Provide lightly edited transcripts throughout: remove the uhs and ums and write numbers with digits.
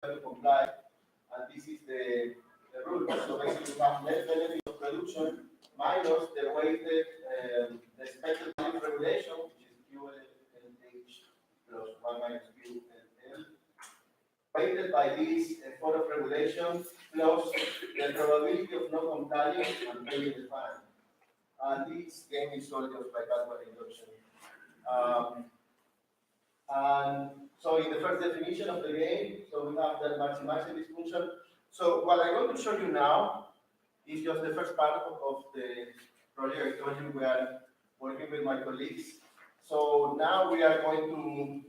to comply, and this is the rule. So basically, we have net benefit of production minus the weighted, the expected value of regulation, which is QLH plus 1 minus QLL, weighted by this effort of regulation plus the probability of not complying and paying the fine. And this game is solved just by backward induction. And so in the first definition of the game, so we have the maximizing this function. So what I'm going to show you now is just the first part of the project. I told you we are working with my colleagues. So now we are going to,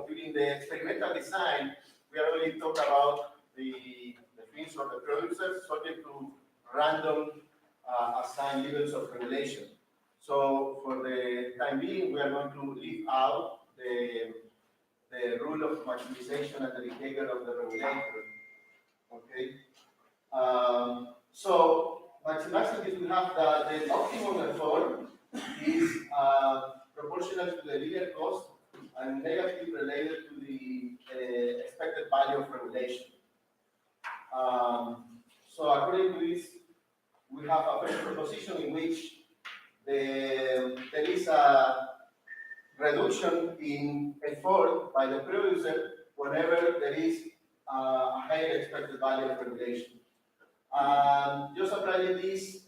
during the experimental design, we are going to talk about the things of the producers subject to random assigned levels of regulation. So for the time being, we are going to leave out the rule of maximization and the behavior of the regulator. Okay. So maximizing this, we have that the optimum effort is proportional to the linear cost and negatively related to the expected value of regulation. So according to this, we have a first proposition in which there is a reduction in effort by the producer whenever there is a higher expected value of regulation. Just applying this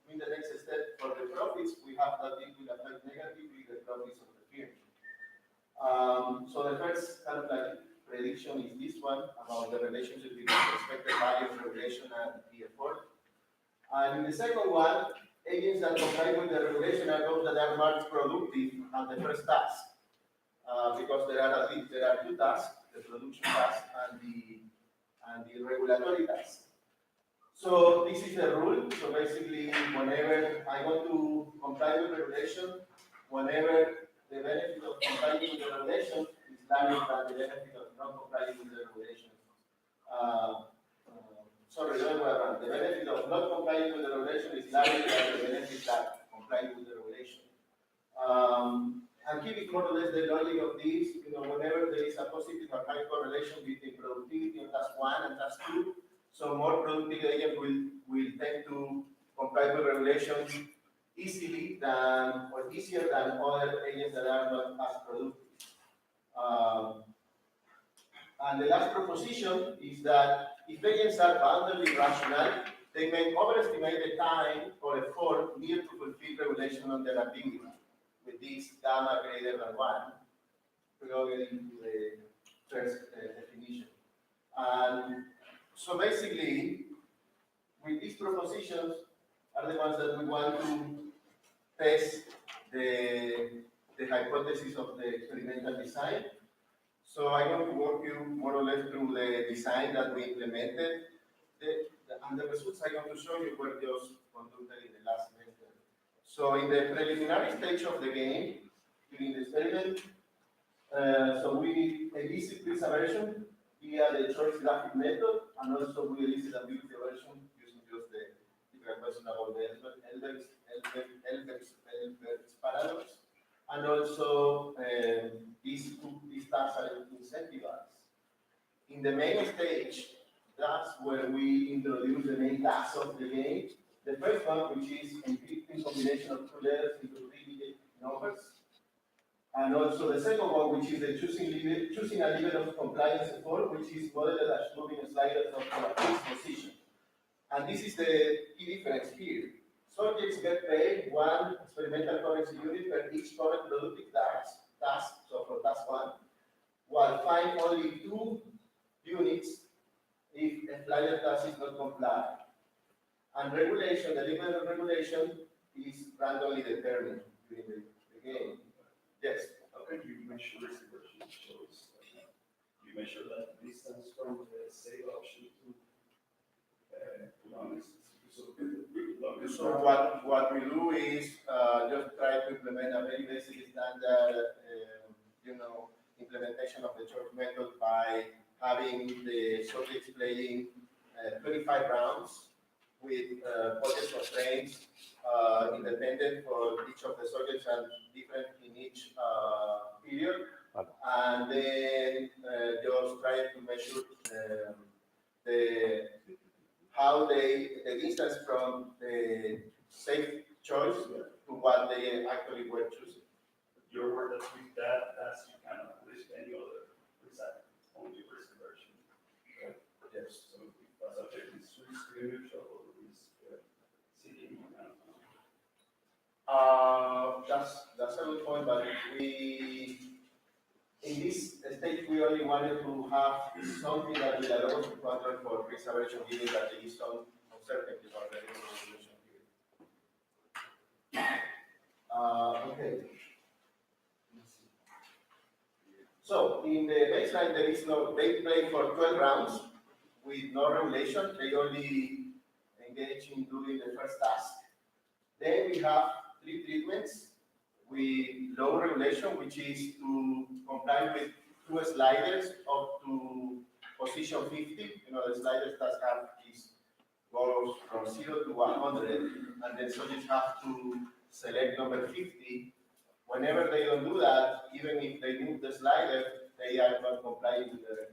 in the next step for the profits, we have that it will affect negatively the profits of the firm. So the first kind of like prediction is this one about the relationship between the expected value of regulation and the effort. And in the second one, agents that comply with the regulation are those that are more productive at the first task, because there are two tasks: the production task and the regulatory task. So this is the rule. So basically, whenever I want to comply with regulation, whenever the benefit of complying with the regulation is larger than the benefit of not complying with the regulation. Sorry, the other way around. The benefit of not complying with the regulation is larger than the benefit that complying with the regulation. And keeping more or less the logic of this, whenever there is a positive or high correlation between productivity of task 1 and task 2, so more productive agents will tend to comply with regulations easily than or easier than other agents that are not as productive. And the last proposition is that if agents are boundedly rational, they may overestimate the time or effort needed to fulfill regulation on their activity with this gamma greater than 1, plugging into the first definition. And so basically, with these propositions are the ones that we want to test the hypothesis of the experimental design. So I'm going to walk you more or less through the design that we implemented. And the results I'm going to show you were just conducted in the last semester. So in the preliminary stage of the game, during the experiment, so we elicit this aversion via the choice graphic method, and also we elicit ambiguity aversion using just the different question about the Elber's paradox. And also, these tasks are incentivized. In the main stage, that's where we introduce the main task of the game. The first one, which is encrypting combination of 2 letters into 3-digit numbers. And also the second one, which is the choosing a level of compliance effort, which is modeled as moving sliders of a fixed position. And this is the key difference here. Subjects get paid 1 experimental currency unit per each current productive task, so for task 1, while fined only 2 units if a flyer task is not complied. And regulation, the limit of regulation is randomly determined during the game. Yes? How can you measure this version shows? You measure that distance from the save option to longest. So what we do is just try to implement a very basic standard, implementation of the choice method by having the subjects playing 25 rounds with budget constraints independent for each of the subjects and different in each period. and then just trying to measure the how the distance from the safe choice to what they actually were choosing. Your word that with that's you cannot list any other result, only risk version. Yes. So if a subject is risk neutral or risk seeking, you cannot. That's a good point, but we in this stage we only wanted to have something that will allow us to control for risk aversion, given that there is some uncertainty about the resolution period. Okay. So in the baseline, there is no, they play for 12 rounds with no regulation. They only engage in doing the first task. Then we have 3 treatments with low regulation, which is to comply with 2 sliders up to position 50. You know, the sliders that have this goes from 0 to 100, and then soldiers have to select number 50. Whenever they don't do that, even if they move the slider, they are not complying with the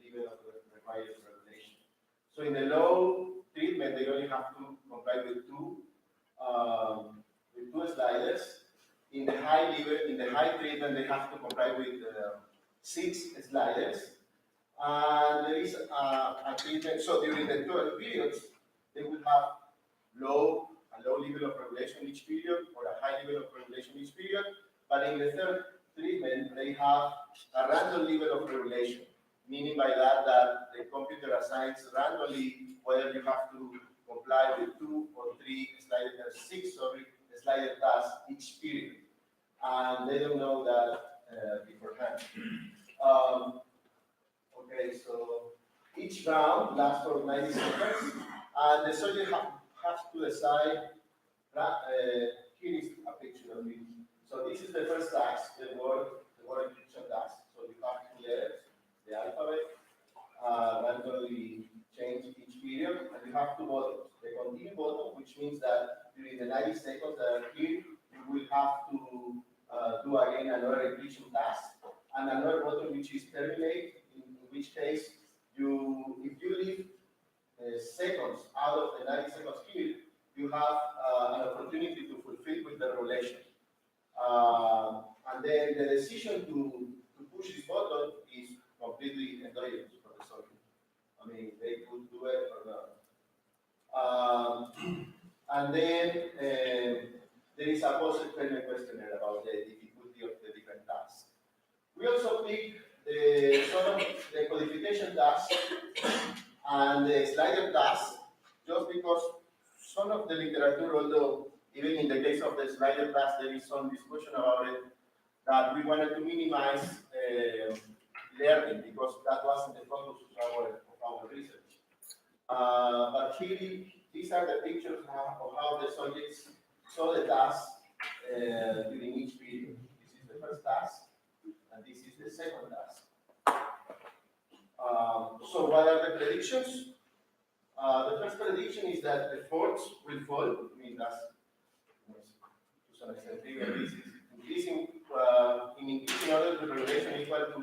level of the required regulation. So in the low treatment, they only have to comply with two sliders. In the high treatment, they have to comply with 6 sliders. And there is a treatment, so during the 12 periods, they will have a low level of regulation each period or a high level of regulation each period. But in the third treatment, they have a random level of regulation, meaning by that the computer assigns randomly whether you have to comply with 2 or 3 6 slider tasks each period. And they don't know that beforehand. Okay, so each round lasts for 90 seconds, and the soldier has to decide. Here is a picture of it. So this is the first task, the word encryption task. So you have 2 letters, the alphabet, randomly change each period, and you have 2 buttons. The continue button, which means that during the 90 seconds that are here, you will have to do again another encryption task, and another button which is terminate, in which case if you leave seconds out of the 90 seconds period, you have an opportunity to fulfill with the relation. And then the decision to push this button is completely endogenous for the soldier. I mean, they could do it or not. And then there is a post-experiment questionnaire about the difficulty of the different tasks. We also pick the codification task and the slider task, just because some of the literature, although even in the case of the slider task, there is some discussion about it, that we wanted to minimize learning because that wasn't the focus of our research. But here, these are the pictures of how the subjects saw the task during each period. This is the first task, and this is the second task. So what are the predictions? The first prediction is that efforts will fall. I mean, that's to some extent trivial. This is increasing in increasing order to regulation equal to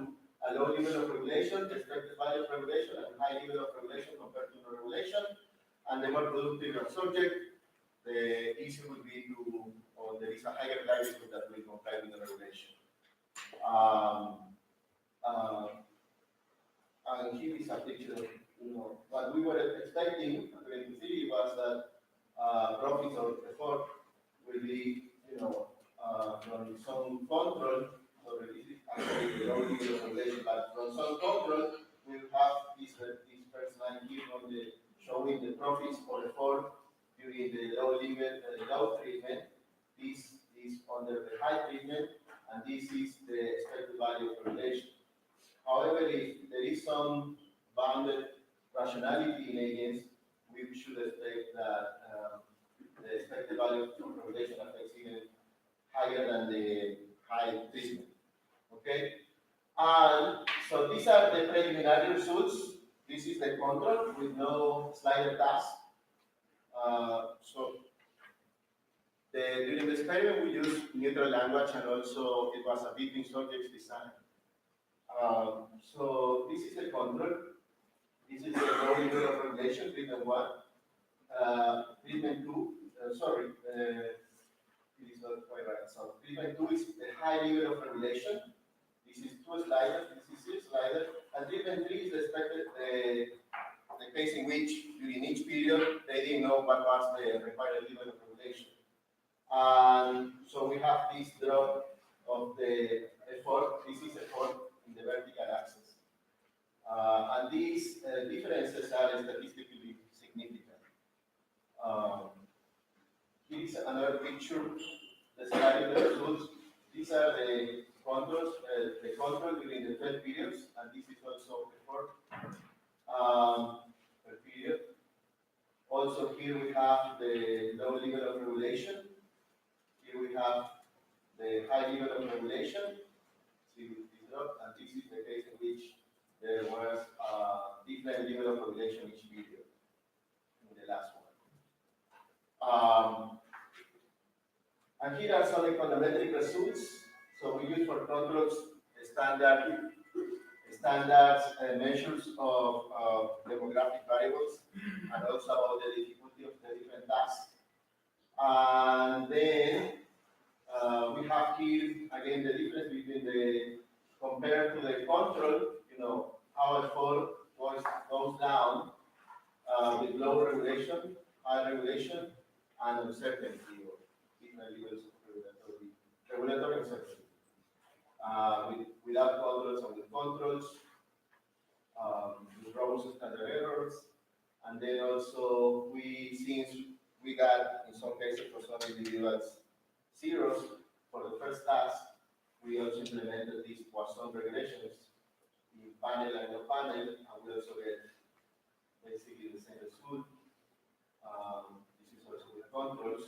a low level of regulation, expected value of regulation, and high level of regulation compared to no regulation. And the more productive your subject, the easier will be or there is a higher likelihood that will comply with the regulation. And here is a picture of, what we were expecting in theory was that profits or effort will be, from some control, so this is actually the only regulation, but from some control, we'll have this first line here on showing the profits for effort during the low treatment. This is under the high treatment, and this is the expected value of regulation. However, if there is some bounded rationality in agents, we should expect that the expected value of regulation affects even higher than the high treatment. Okay? And so these are the preliminary results. This is the control with no slider task. During the experiment, we used neutral language, and also it was a between subjects design. So this is the control. This is the low level of regulation, treatment 1. Treatment 2, it is not quite right. So treatment 2 is the high level of regulation. This is 2 sliders, this is 6 sliders. And treatment 3 is the expected, the case in which during each period they didn't know what was the required level of regulation. And so we have this drop of the effort. This is effort in the vertical axis. And these differences are statistically significant. Here is another picture describing the results. These are the controls, the control during the 12 periods, and this is also effort per period. Also here we have the low level of regulation. Here we have the high level of regulation. See this drop, and this is the case in which there was a different level of regulation each period in the last one. And here are some econometric results. So we use for controls standards measures of demographic variables and also about the difficulty of the different tasks. And then we have here again the difference between the compared to the control, how effort goes down with low regulation, high regulation, and uncertainty or different levels of regulatory uncertainty. Without controls and with controls, with robust standard errors, and then also since we got in some cases for some individuals zeros for the first task, we also implemented these Poisson regulations in panel and no panel, and we also get basically the same result. This is also with controls.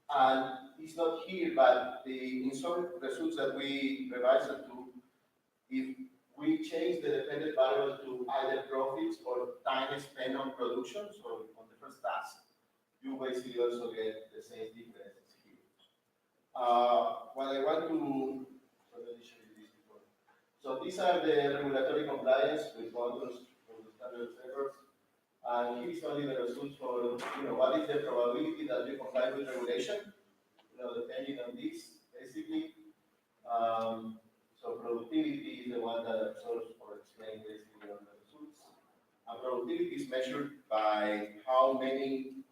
And it's not here, but in some results that we revised it to, if we change the dependent variable to either profits or time spent on production, so on the first task, you basically also get the same differences here. What I want to, let me show you this before. So these are the regulatory compliance with controls for the standard errors. And here is only the results for, what is the probability that you comply with regulation, depending on this, basically. So productivity is the one that absorbs or explains basically on the results. And productivity is measured by how many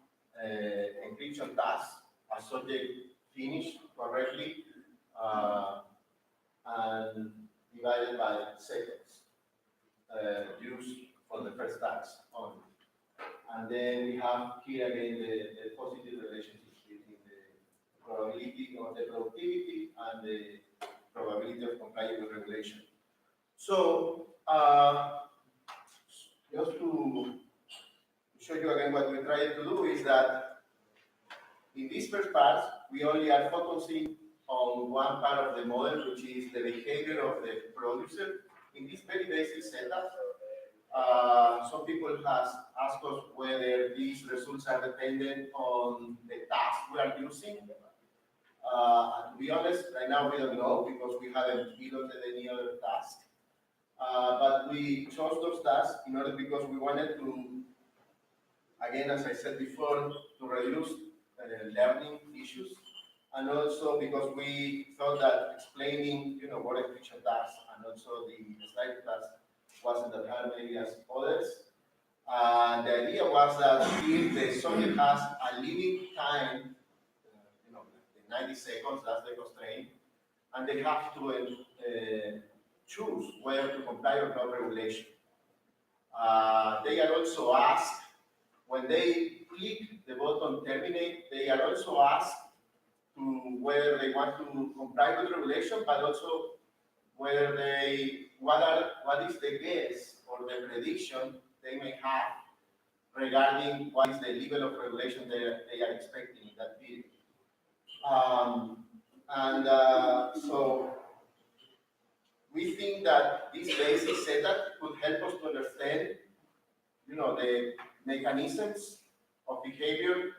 encryption tasks a subject finished correctly and divided by seconds used for the first task only. And then we have here again the positive relationship between the probability of the productivity and the probability of complying with regulation. So, just to show you again what we try to do is that in this first part, we only are focusing on one part of the model, which is the behavior of the producer. In this very basic setup, some people has asked us whether these results are dependent on the task we are using. And to be honest, right now we don't know because we haven't piloted any other task. But we chose those tasks in order because we wanted to, again, as I said before, to reduce learning issues, and also because we thought that explaining, what encryption tasks and also the slide task wasn't that hard maybe as others. And the idea was that if the subject has a limit time, 90 seconds, that's the constraint, and they have to choose whether to comply or not regulation. They are also asked, when they click the button terminate, they are also asked to whether they want to comply with regulation, but also whether what is the guess or the prediction they may have regarding what is the level of regulation they are expecting in that period. So we think that this basic setup could help us to understand, the mechanisms of behavior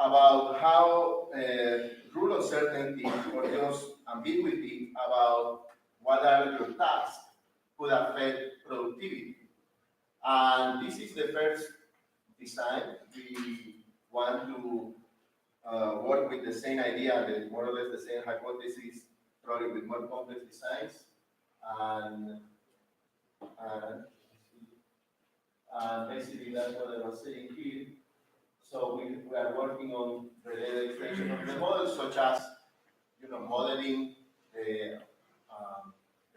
about how rule uncertainty or just ambiguity about what are your tasks could affect productivity. And this is the first design. We want to work with the same idea, more or less the same hypothesis, probably with more complex designs. And, and, basically that's what I was saying here. So we are working on related extension of the model, such as modeling the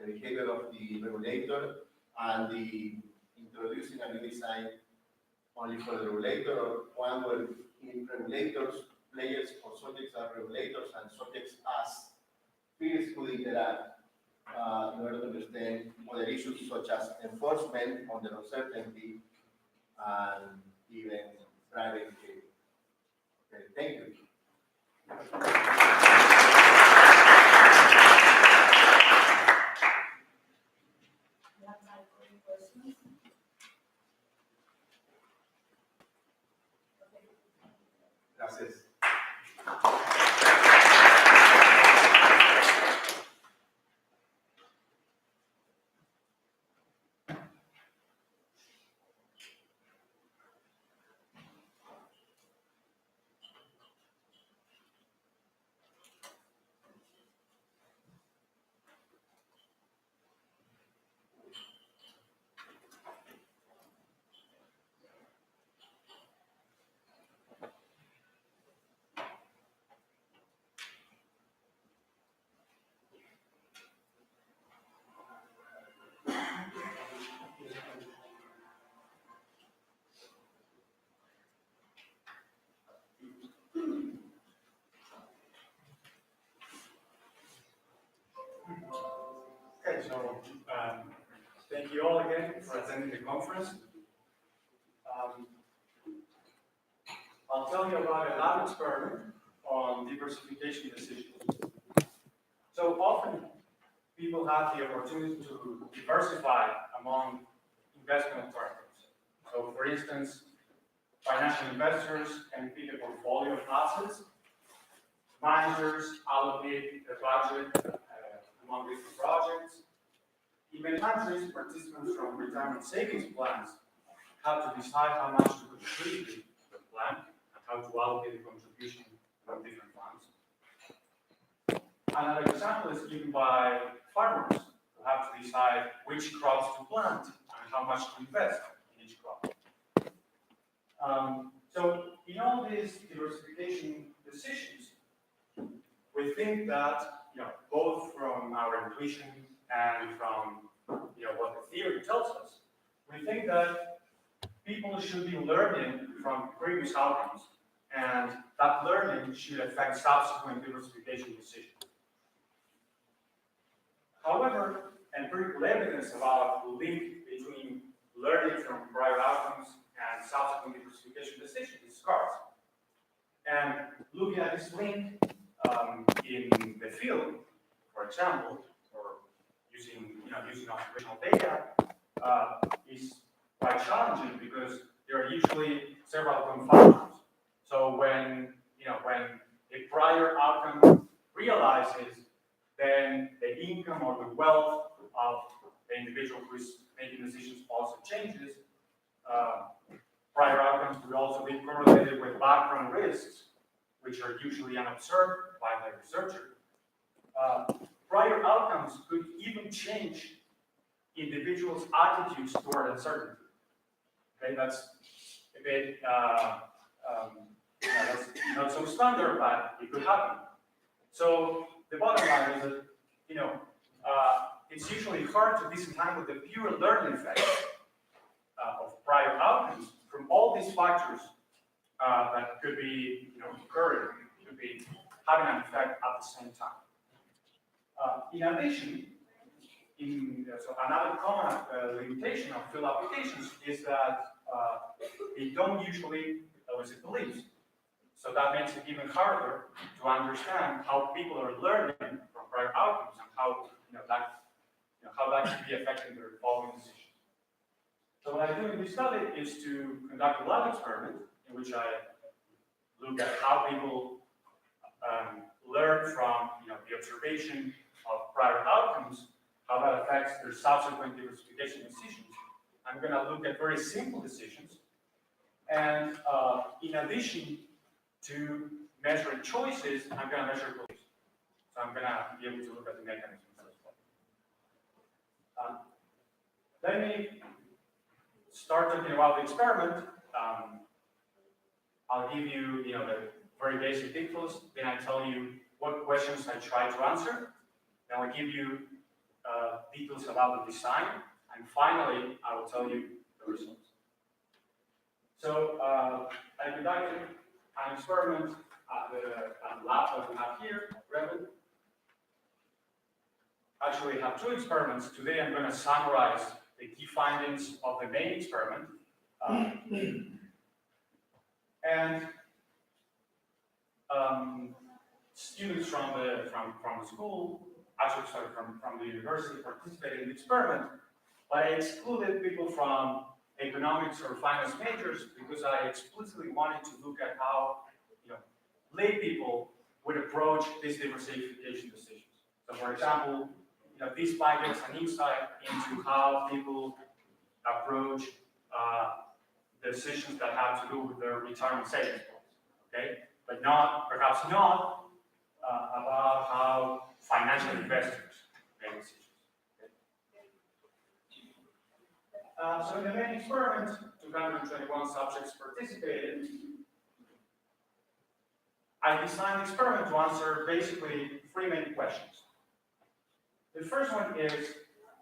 behavior of the regulator and the introducing a new design only for the regulator, or one where in regulators, players or subjects are regulators and subjects as peers could interact in order to understand other issues such as enforcement on the uncertainty and even private behavior. Okay, thank you. Gracias. Okay, so thank you all again for attending the conference. I'll tell you about a lab experiment on diversification decisions. So often people have the opportunity to diversify among investment alternatives. So for instance, financial investors can pick a portfolio of assets. Managers allocate their budget among different projects. In many countries, participants from retirement savings plans have to decide how much to contribute to the plan and how to allocate the contribution from different funds. Another example is given by farmers who have to decide which crops to plant and how much to invest in each crop. So in all these diversification decisions, we think that, both from our intuition and from, what the theory tells us, we think that people should be learning from previous outcomes, and that learning should affect subsequent diversification decisions. However, empirical evidence about the link between learning from prior outcomes and subsequent diversification decisions is scarce. And looking at this link in the field, for example, or using observational data, is quite challenging because there are usually several confounders. So when a prior outcome realizes, then the income or the wealth of the individual who is making decisions also changes. Prior outcomes will also be correlated with background risks, which are usually unobserved by the researcher. Prior outcomes could even change individuals' attitudes toward uncertainty. Okay, that's a bit that's not so standard, but it could happen. So the bottom line is that it's usually hard to disentangle the pure learning effect of prior outcomes from all these factors that could be occurring, could be having an effect at the same time. In addition, so another common limitation of field applications is that they don't usually elicit beliefs. So that makes it even harder to understand how people are learning from prior outcomes and how that could be affecting their following decisions. So what I do in this study is to conduct a lab experiment in which I look at how people learn from the observation of prior outcomes, how that affects their subsequent diversification decisions. I'm going to look at very simple decisions. And in addition to measuring choices, I'm going to measure beliefs. So I'm going to be able to look at the mechanisms as well. Let me start talking about the experiment. I'll give you, the very basic details. Then I tell you what questions I try to answer. Then I'll give you details about the design. And finally, I will tell you the results. So I conducted an experiment at the lab that we have here, Reven. Actually, I have two experiments. Today I'm going to summarize the key findings of the main experiment. And students from the school, actually sorry, from the university participated in the experiment, but I excluded people from economics or finance majors because I explicitly wanted to look at how lay people would approach these diversification decisions. So for example, this might give us an insight into how people approach decisions that have to do with their retirement savings plans, okay? But perhaps not about how financial investors make decisions. Okay? So in the main experiment, 221 subjects participated. I designed the experiment to answer basically three main questions. The first one is,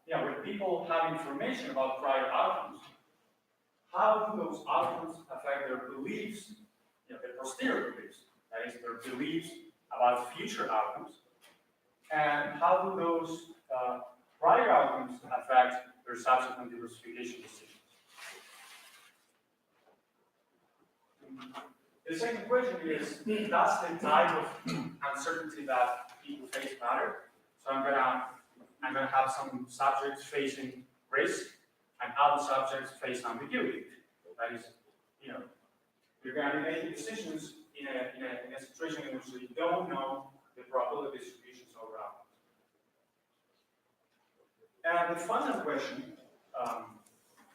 when people have information about prior outcomes, how do those outcomes affect their beliefs, their posterior beliefs, that is, their beliefs about future outcomes, and how do those prior outcomes affect their subsequent diversification decisions? The second question is, does the type of uncertainty that people face matter? So I'm gonna have some subjects facing risk and other subjects face ambiguity. That is, you're gonna be making decisions in a situation in which you don't know the probability distributions over outcomes. And the final question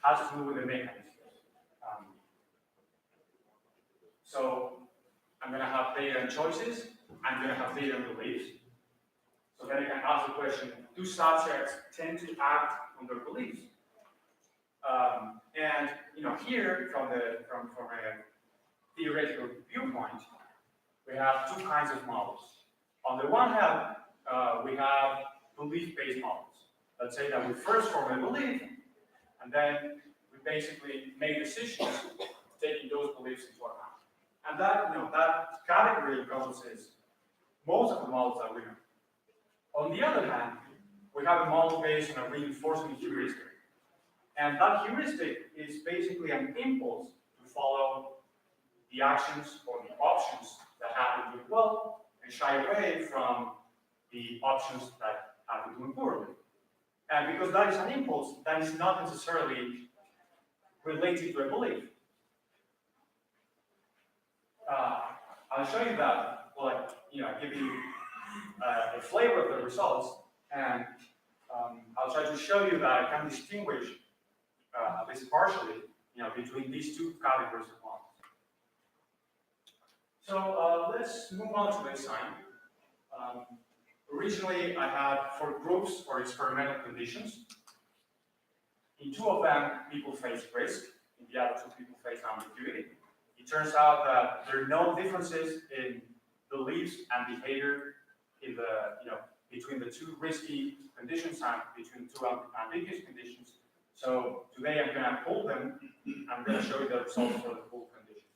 has to do with the mechanism. So I'm going to have data and choices. I'm going to have data and beliefs. So then I can ask the question: do subjects tend to act on their beliefs? And here from a theoretical viewpoint, we have two kinds of models. On the one hand, we have belief-based models. Let's say that we first form a belief, and then we basically make decisions taking those beliefs into account. And that category encompasses most of the models that we know. On the other hand, we have a model based on a reinforcement heuristic. And that heuristic is basically an impulse to follow the actions or the options that have to do well and shy away from the options that have to do poorly. And because that is an impulse, that is not necessarily related to a belief. I'll show you that, give you a flavor of the results, and I'll try to show you that I can distinguish, at least partially, between these two categories of models. So let's move on to the design. Originally, I had 4 groups for experimental conditions. In 2 of them, people faced risk. In the other 2, people faced ambiguity. It turns out that there are no differences in beliefs and behavior in between the 2 risky conditions and between 2 ambiguous conditions. So today I'm going to pull them. I'm going to show you the results for the pull conditions.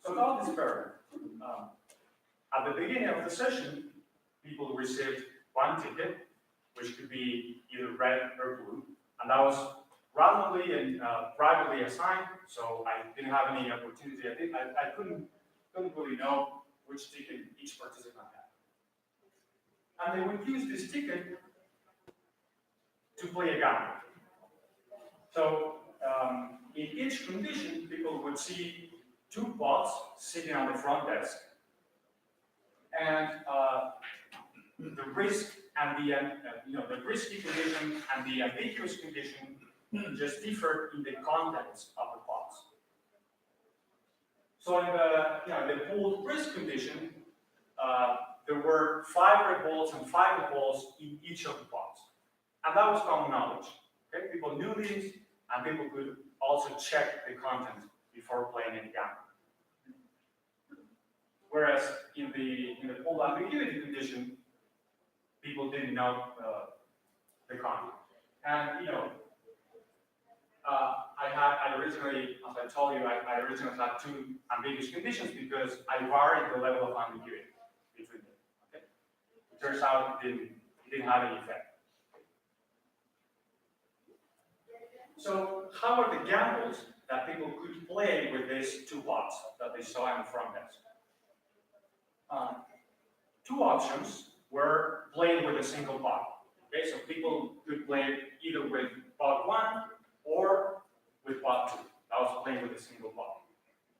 So about this experiment. At the beginning of the session, people received 1 ticket, which could be either red or blue, and that was randomly and privately assigned, so I didn't have any opportunity. I couldn't really know which ticket each participant had. And they would use this ticket to play a game. So in each condition, people would see two bots sitting on the front desk, and the risk and the risky condition and the ambiguous condition just differ in the contents of the bots. So in the pooled risk condition, there were 5 red balls and 5 red balls in each of the pots. And that was common knowledge. Okay? People knew these, and people could also check the content before playing any gamble. Whereas in the pooled ambiguity condition, people didn't know the content. And I originally, as I told you, I originally had 2 ambiguous conditions because I varied the level of ambiguity between them. Okay? It turns out it didn't have any effect. So how are the gambles that people could play with these 2 bots that they saw in the front desk? 2 options were playing with a single bot. Okay, so people could play either with bot 1 or with bot 2. That was playing with a single bot.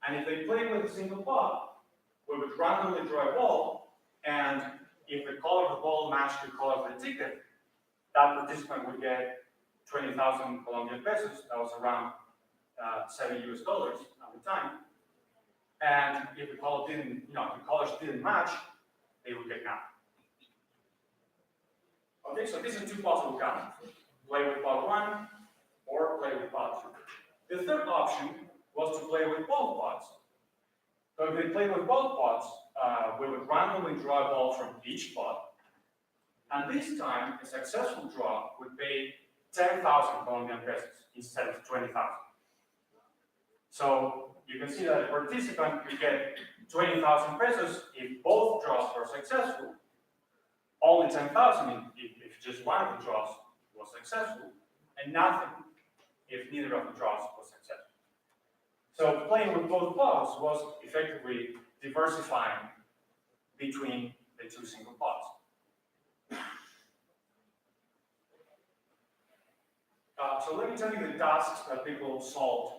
And if they played with a single bot, we would randomly draw a ball, and if the color of the ball matched the color of the ticket, that participant would get 20,000 Colombian pesos. That was around $7 US at the time. And if the color didn't, the colors didn't match, they would get nothing. Okay, so these are 2 possible counts. Play with bot 1 or play with bot 2. The third option was to play with both bots. So if they played with both bots, we would randomly draw a ball from each bot. And this time, a successful draw would pay 10,000 Colombian pesos instead of 20,000. So you can see that a participant could get 20,000 pesos if both draws were successful, only 10,000 if just one of the draws was successful, and nothing if neither of the draws was successful. So playing with both bots was effectively diversifying between the 2 single bots. So let me tell you the tasks that people solved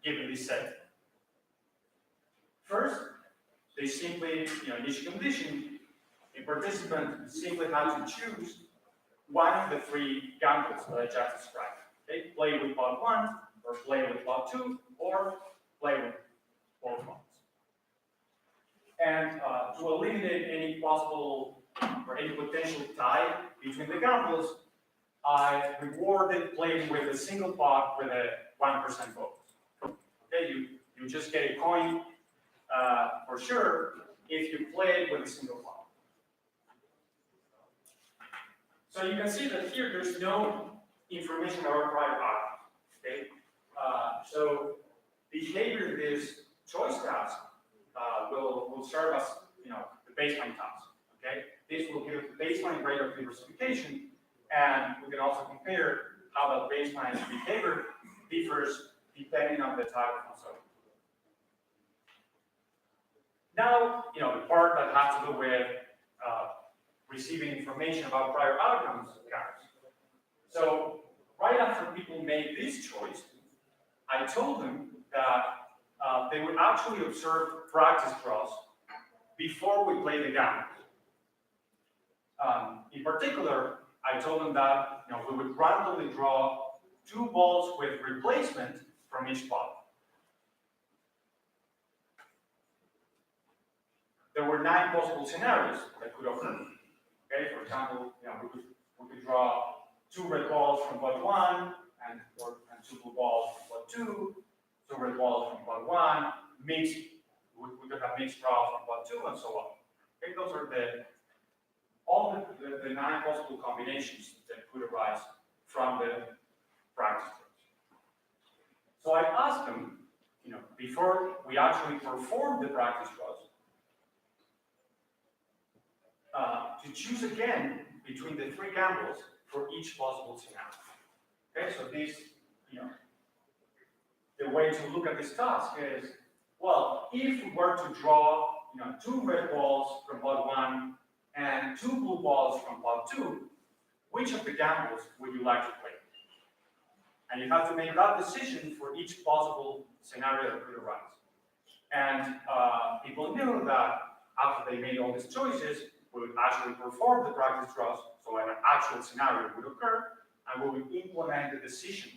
given this set. First, they simply, in each condition, a participant simply had to choose one of the 3 gambles that I just described. Okay? Play with bot 1, or play with bot 2, or play with both bots. And to eliminate any possible or any potential tie between the gambles, I rewarded playing with a single pot with a 1% bonus. Okay, you just get a coin for sure if you play with a single pot. So you can see that here there's no information about prior outcomes. Okay, so behavior in this choice task will serve as the baseline task. Okay, this will give the baseline rate of diversification. And we can also compare how that baseline behavior differs depending on the type of uncertainty. Now, the part that has to do with receiving information about prior outcomes counts. So, right after people made this choice, I told them that they would actually observe practice draws before we play the gamble. In particular, I told them that we would randomly draw 2 balls with replacement from each pot. There were 9 possible scenarios that could occur. Okay, for example, we could draw 2 red balls from pot 1 and 2 blue balls from pot 2, 2 red balls from pot 1, mixed. We could have mixed draws from pot 2, and so on. Okay, those are all the 9 possible combinations that could arise from the practice draws. So I asked them, before we actually perform the practice draws, to choose again between the 3 gambles for each possible scenario. Okay, so this, the way to look at this task is, well, if we were to draw, 2 red balls from pot 1 and 2 blue balls from pot 2, which of the gambles would you like to play? And you have to make that decision for each possible scenario that could arise. And people knew that after they made all these choices, we would actually perform the practice draws, so an actual scenario would occur, and we would implement the decision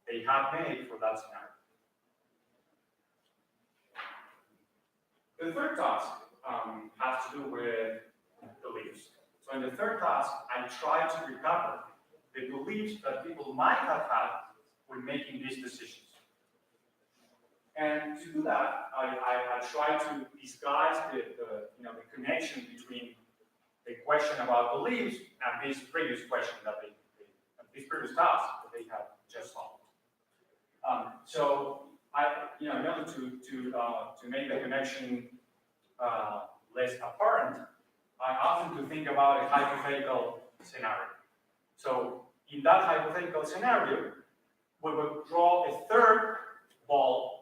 they had made for that scenario. The third task has to do with beliefs. So in the third task, I tried to recover the beliefs that people might have had when making these decisions. And to do that, I tried to disguise the connection between the question about beliefs and this previous question this previous task that they had just solved. So in order to make the connection less apparent, I often to think about a hypothetical scenario. So in that hypothetical scenario, we would draw a third ball,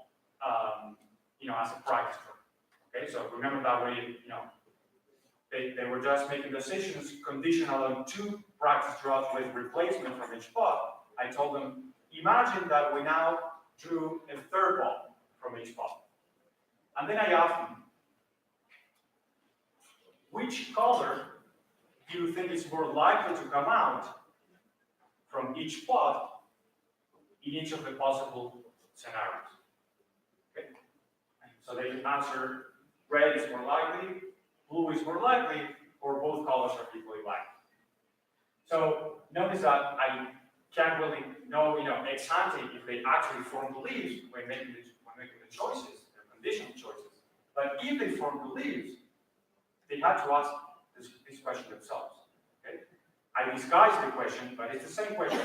as a practice draw. Okay, so remember that they were just making decisions conditional on 2 practice draws with replacement from each pot. I told them, imagine that we now drew a third ball from each pot. And then I asked them, which color do you think is more likely to come out from each pot in each of the possible scenarios? Okay? So they can answer red is more likely, blue is more likely, or both colors are equally likely. So notice that I can't really know, ex ante if they actually form beliefs when making the choices, the conditional choices. But if they form beliefs, they had to ask this question themselves. Okay? I disguised the question, but it's the same question.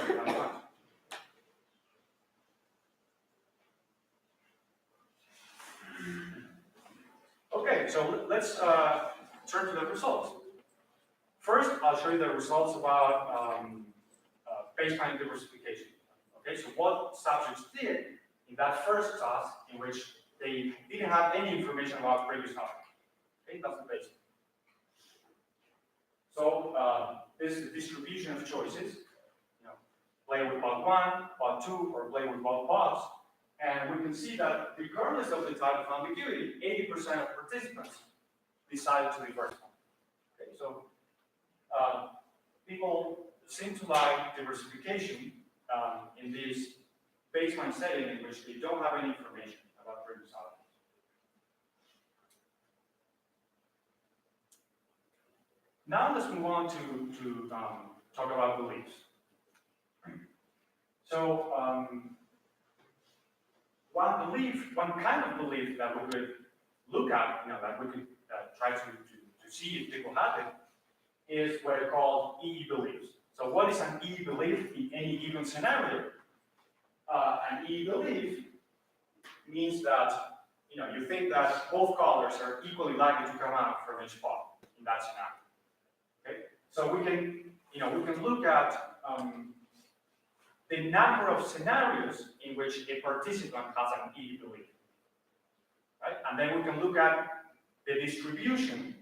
Okay, so let's turn to the results. First, I'll show you the results about baseline diversification. Okay, so what subjects did in that first task in which they didn't have any information about previous topics. Okay, that's the basic. So this is the distribution of choices. Play with pot 1, pot 2, or play with both pots. And we can see that regardless of the type of ambiguity, 80% of participants decided to diversify. Okay, so people seem to like diversification in this baseline setting in which they don't have any information about previous outcomes. Now let's move on to talk about beliefs. So one kind of belief that we could look at, that we could try to see if people have it, is what are called E beliefs. So what is an E belief in any given scenario? An E belief means that you think that both colors are equally likely to come out from each pot in that scenario. Okay, so we can look at the number of scenarios in which a participant has an E belief, right? And then we can look at the distribution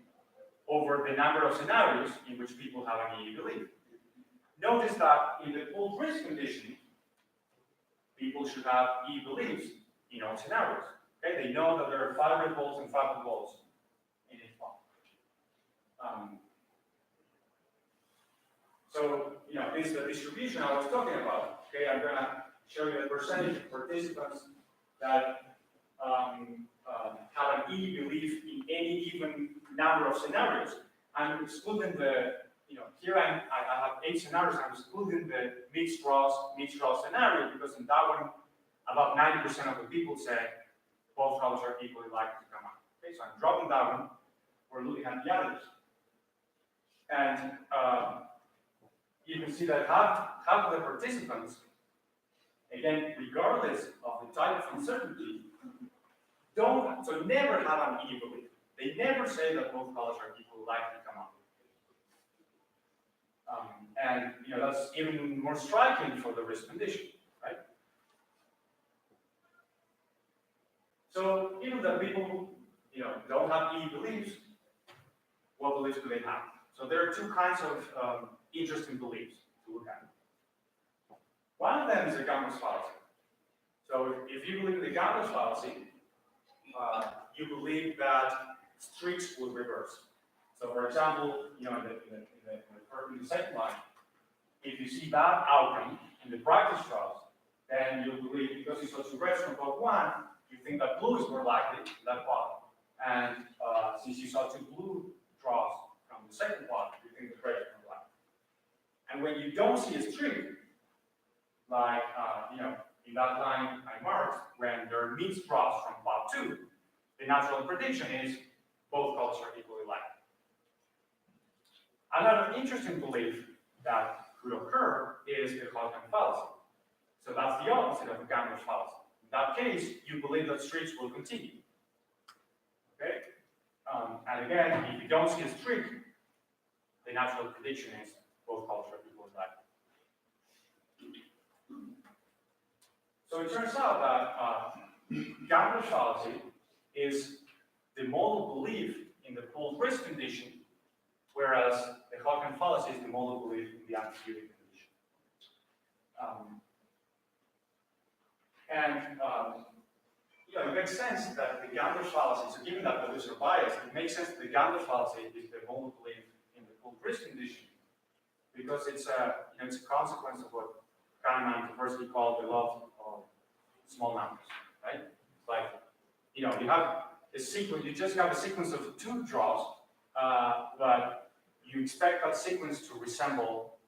over the number of scenarios in which people have an E belief. Notice that in the pooled risk condition, people should have E beliefs in all scenarios. Okay, they know that there are 5 red balls and 5 blue balls in each pot. So, this is the distribution I was talking about. Okay, I'm going to show you the percentage of participants that have an E belief in any given number of scenarios. I'm excluding here I have 8 scenarios. I'm excluding the mixed draw scenario because in that one, about 90% of the people say both colors are equally likely to come out. Okay, so I'm dropping that one. We're looking at the others. And you can see that half of the participants, again, regardless of the type of uncertainty, never have an E belief. They never say that both colors are equally likely to come out. And that's even more striking for the risk condition, right? So even that people, don't have E beliefs, what beliefs do they have? So there are 2 kinds of interesting beliefs to look at. One of them is the Gamma's fallacy. So if you believe in the Gamma's fallacy, you believe that streaks will reverse. So for example, in the second line, if you see that outcome in the practice trials, then you believe, because you saw two reds from pot one, you think that blue is more likely in that pot. And since you saw two blue draws from the second pot, you think the red is more likely. And when you don't see a streak, like in that line I marked, when there are mixed draws from pot two, the natural prediction is both colors are equally likely. Another interesting belief that could occur is the Hodgkin fallacy. So that's the opposite of the gambler's fallacy. In that case, you believe that streaks will continue. Okay? And again, if you don't see a streak, the natural prediction is both colors are equally likely. So it turns out that gambler's fallacy is the model belief in the pooled risk condition, whereas the Hodgkin fallacy is the model belief in the anticipated condition. It makes sense that the gambler's fallacy, so given that the user bias, it makes sense that the gambler's fallacy is the model belief in the pooled risk condition, because it's a consequence of what Kahneman firstly called the law of small numbers, right? Like, you have a sequence, you just have a sequence of two draws, but you expect that sequence to resemble,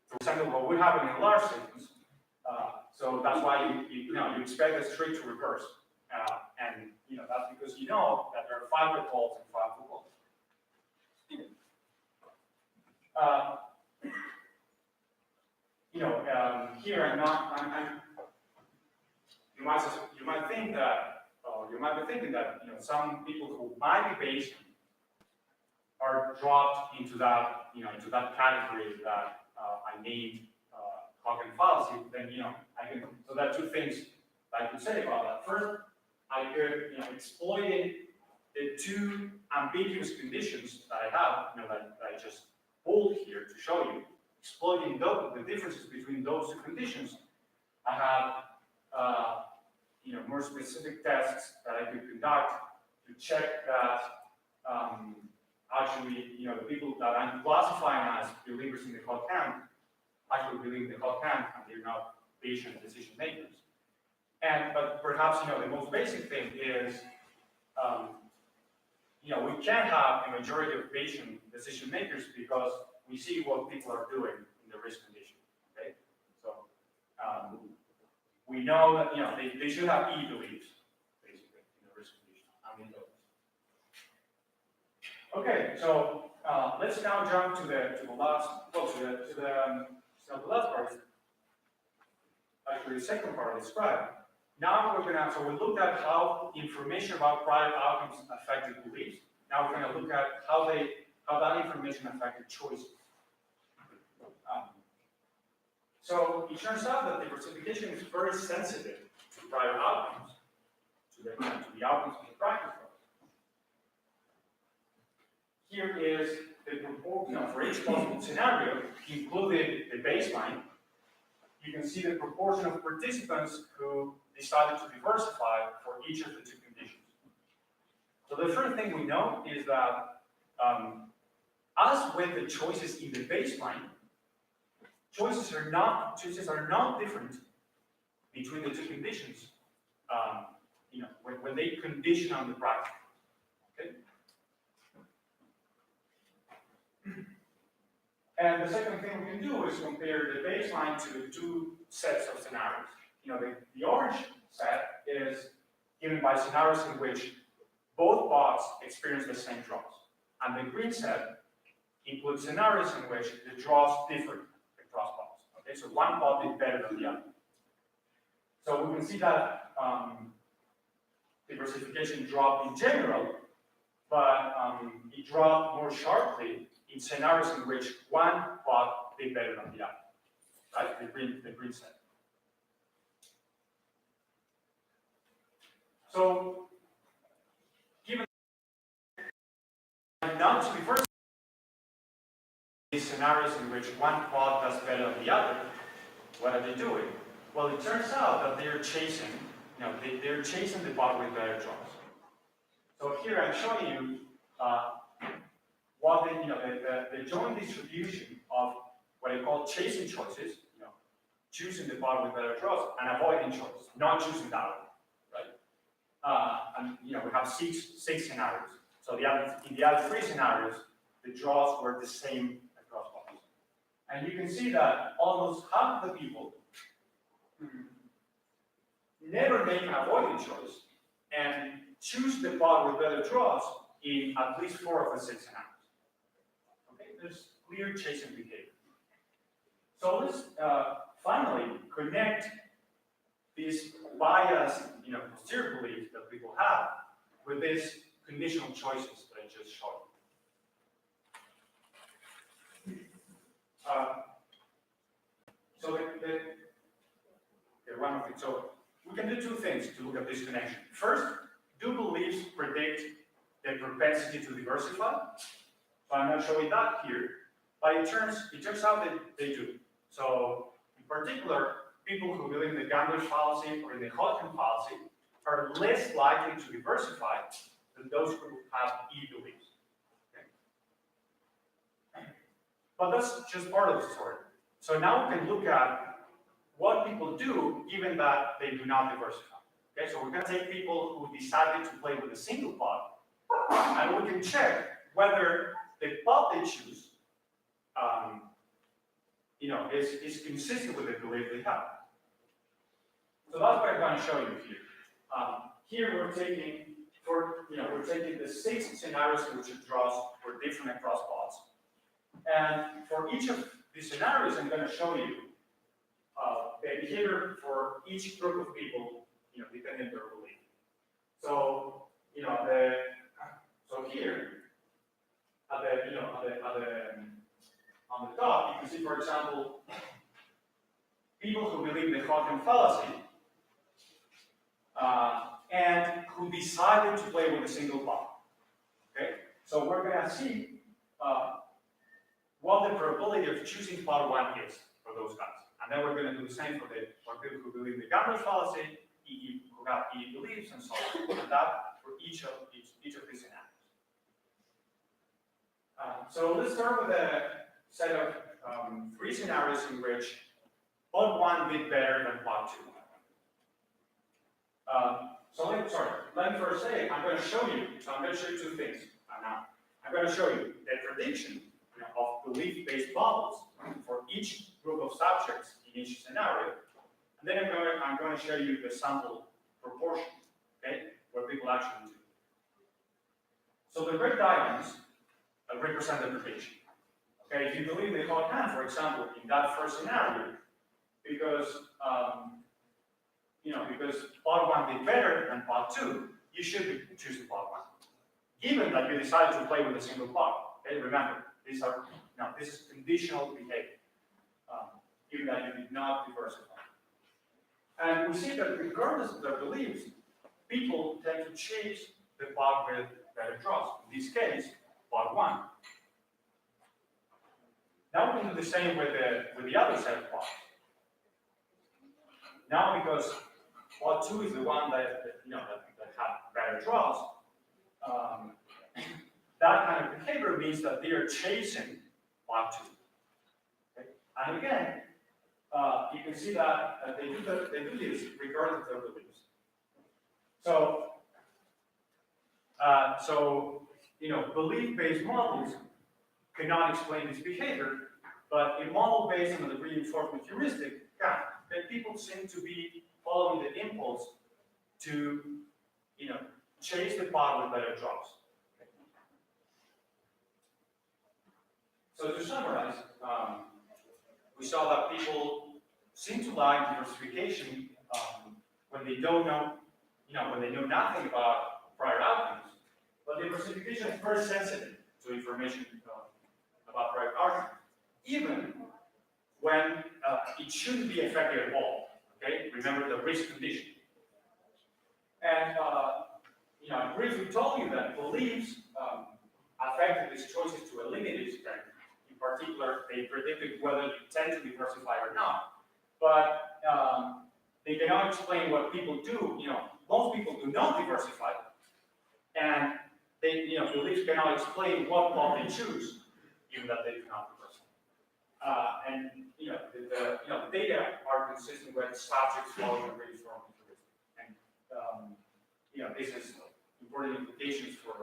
what would happen in a large sequence. So that's why you expect the streak to reverse, and that's because you know that there are 5 red balls and 5 blue balls. Here you might think that, you might be thinking that some people who might be Bayesian are dropped into that into that category that I named Hodgkin fallacy. Then so there are two things I could say about that. First, I could exploit the two ambiguous conditions that I have, that I just bold here to show you. Exploiting the differences between those two conditions, I have more specific tests that I could conduct to check that actually the people that I'm classifying as believers in the Hodgkin actually believe in the Hodgkin and they're not Bayesian decision makers. But perhaps the most basic thing is we can't have a majority of Bayesian decision makers because we see what people are doing in the risk condition. Okay, so we know that they should have E beliefs basically in the risk condition. I mean those. Okay, so let's now jump to the last part. Actually, the second part of the scribe. Now so we looked at how information about prior outcomes affected beliefs. Now we're going to look at how that information affected choices. So it turns out that diversification is very sensitive to prior outcomes, to the outcomes of the practice trials. Here is the proportion for each possible scenario, including the baseline. You can see the proportion of participants who decided to diversify for each of the two conditions. So the first thing we know is that as with the choices in the baseline, choices are not different between the two conditions. When they condition on the practice. Okay. And the second thing we can do is compare the baseline to two sets of scenarios. The orange set is given by scenarios in which both bots experience the same draws. And the green set includes scenarios in which the draws differ across bots. Okay, so one bot did better than the other. So we can see that diversification dropped in general, but it dropped more sharply in scenarios in which one bot did better than the other. Right? The green set. So, given not to be first these scenarios in which one bot does better than the other, what are they doing? Well, it turns out that they're chasing they're chasing the bug with better draws. So here I'm showing you what the joint distribution of what I call chasing choices, choosing the bug with better draws, and avoiding choices, not choosing that one, right? And we have six scenarios. So in the other three scenarios, the draws were the same across boxes. And you can see that almost half of the people never make an avoiding choice and choose the bug with better draws in at least 4 of the 6 scenarios. Okay, there's clear chasing behavior. So let's finally connect these biased, posterior beliefs that people have with these conditional choices that I just showed you. One more thing. So we can do 2 things to look at this connection. First, do beliefs predict the propensity to diversify? So I'm not showing that here, but it turns out that they do. So in particular, people who believe in the gambler's fallacy or in the Hodgkin fallacy are less likely to diversify than those who have E beliefs. Okay? But that's just part of the story. So now we can look at what people do given that they do not diversify. Okay, so we're going to take people who decided to play with a single pot, and we can check whether the pot they choose is consistent with the belief they have. So that's what I'm going to show you here. Here we're taking the 6 scenarios in which the draws were different across pots. And for each of these scenarios, I'm going to show you the behavior for each group of people, depending on their belief. So, so here, on the top, you can see, for example, people who believe the Hodgkin fallacy and who decided to play with a single pot. Okay, so we're going to see what the probability of choosing pot 1 is for those guys. And then we're going to do the same for people who believe the gambler's fallacy, who have E beliefs, and so on. And that for each of these scenarios. So let's start with a set of 3 scenarios in which pot 1 did better than pot 2. Let me first say, I'm going to show you 2 things now. I'm going to show you the prediction of belief-based models for each group of subjects in each scenario. And then I'm going to show you the sample proportion, okay, what people actually do. So the red diamonds represent the prediction. Okay, if you believe the Hodgkin, for example, in that first scenario, because pot 1 did better than pot 2, you should be choosing pot 1. Given that you decided to play with a single pot. Okay, remember, this is conditional behavior, given that you did not diversify. And we see that regardless of their beliefs, people tend to chase the pot with better draws. In this case, pot 1. Now we can do the same with the other set of pots. Now, because pot 2 is the one that had better draws, that kind of behavior means that they are chasing pot 2. Okay? And again, you can see that they do this regardless of their beliefs. So, belief-based models cannot explain this behavior, but a model based on the reinforcement heuristic can. That people seem to be following the impulse to, chase the pot with better draws. Okay. So to summarize, we saw that people seem to like diversification when they don't know, when they know nothing about prior outcomes. But diversification is very sensitive to information about prior outcomes, even when it shouldn't be effective at all. Okay, remember the risk condition. And I briefly told you that beliefs affected these choices to a limited extent. In particular, they predicted whether you tend to diversify or not. But they cannot explain what people do. Most people do not diversify, and they, beliefs cannot explain what law they choose, even that they do not diversify. And the data are consistent with subjects following the brainstorming heuristic, and this has important implications for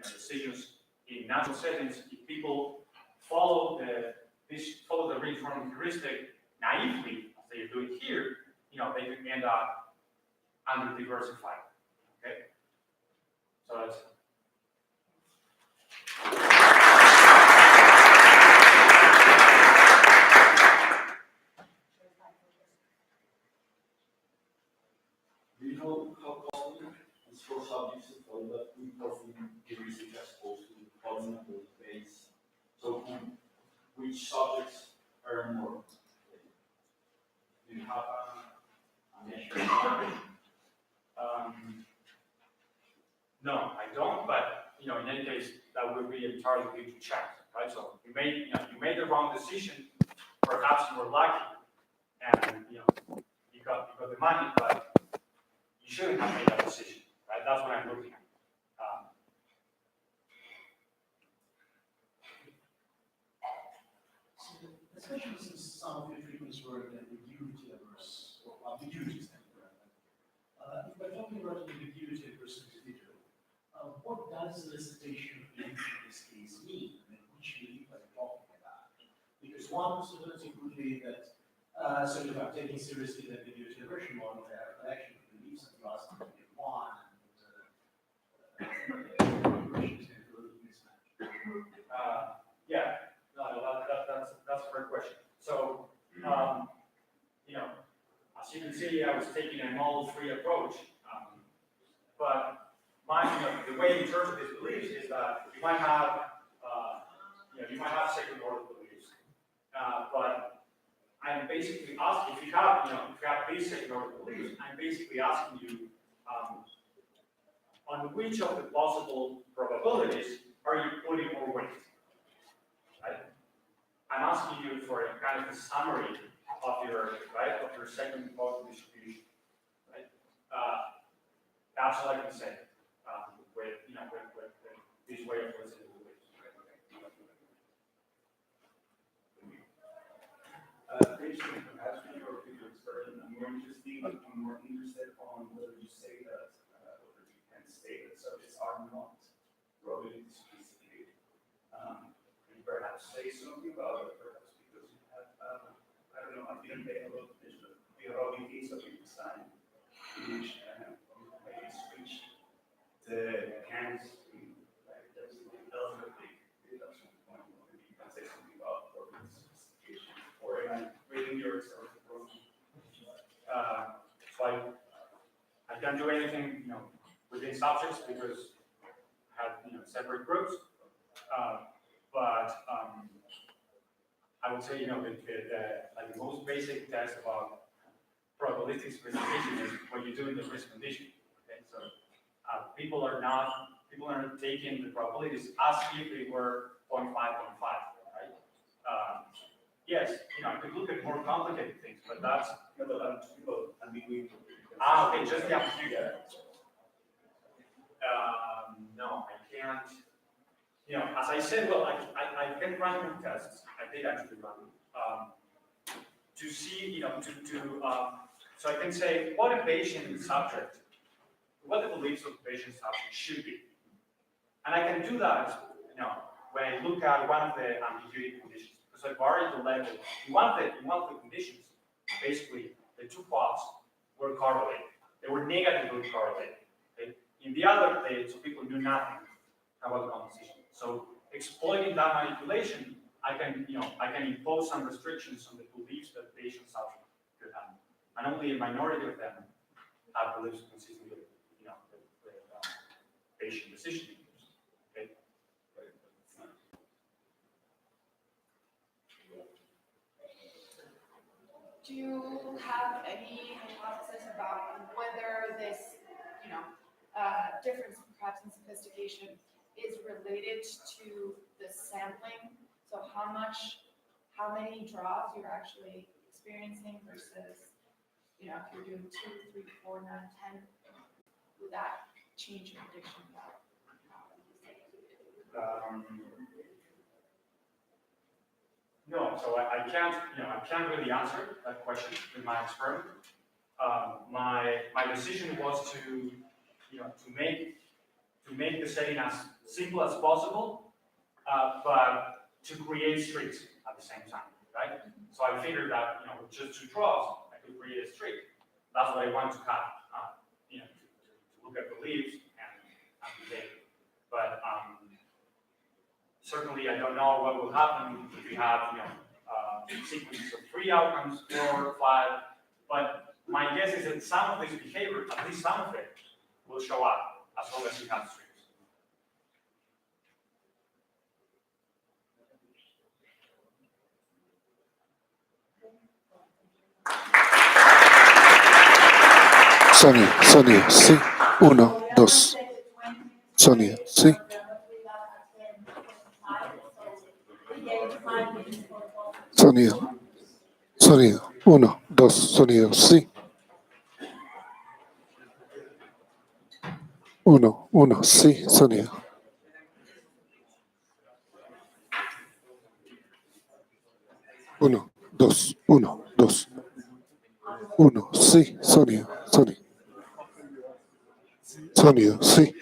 decisions in natural settings. If people follow the brainstorming heuristic naively, as they are doing here, they can end up under diversified. Okay, so that's. Do you know how common is for subjects to follow that reinforcing heuristic as opposed to polynomial base? So which subjects earn more? Do you have a measure? No, I don't. But in any case, that would be entirely good to check, right? So you made the wrong decision. Perhaps you were lucky, and you got the money, but you shouldn't have made that decision, right? That's what I'm looking at. Especially since some of your treatments were ambiguity averse, or ambiguity standard. If we're talking about ambiguity versus individual, what does elicitation of belief in this case mean? I mean, which belief are you talking about? Because one possibility could be that sort of I'm taking seriously the ambiguity aversion model, there are collection of beliefs and you ask them to pick one, and the question is going to be a little mismatch. Yeah. That's a fair question. So, as you can see, I was taking a model-free approach, but the way you interpret these beliefs is that you might have, second-order beliefs, but I'm basically asking, if you have these second-order beliefs, I'm basically asking you, on which of the possible probabilities are you putting more weight? Right? I'm asking you for a kind of a summary of your second model distribution, right? That's all I can say with this way of listening to beliefs. Perhaps with your experiment, I'm more interested on whether you say that, whether you can state that subjects are not probability specific. And perhaps say something about it, perhaps because you have, I don't know, I didn't pay a lot of attention to the probabilities of your design, which maybe switch the hands to, like, there's an algebraic deduction point, maybe you can say something about probability specification, or am I reading your experiment wrong? So I can't do anything, within subjects because I have, separate groups. But I would say, the most basic test about probabilistic specification is what you do in the risk condition. Okay, so people are not taking the probabilities as if they were 0.5, 0.5, right? Yes, I could look at more complicated things, but that's ambiguity. okay, just the ambiguity. No, I can't. As I said, well, I can run them tests. I did actually run them to see, so I can say what the beliefs of the patient subject should be, and I can do that, when I look at one of the ambiguity conditions, because I varied the level. In one of the conditions, basically the two plots were correlated. They were negatively correlated. Okay? In the other, so people knew nothing about the composition. So exploiting that manipulation, I can impose some restrictions on the beliefs that the patient subject could have, and only a minority of them have beliefs consistent with, the patient decision. Okay. Do you have any hypothesis about whether this, difference perhaps in sophistication is related to the sampling? So how many draws you're actually experiencing versus you know, if you're doing 2, 3, 4, 9, 10, would that change your prediction about? No, so I can't, I can't really answer that question with my experiment. My decision was to, to make the setting as simple as possible, but to create streets at the same time, right? So I figured that, with just 2 draws, I could create a street. That's what I want to have, to look at the leaves and the data. But certainly, I don't know what will happen if we have, a sequence of 3 outcomes, 4, 5. But my guess is that some of this behavior, at least some of it, will show up as long as you have streams. Sonido, sí. 1, 2. Sonido, sí. Sonido. 1, 2. Sonido, sí. 1, 1, sí. Sonido. 1, 2, 1, 2. 1, sí. Sonido. Sonido, sí.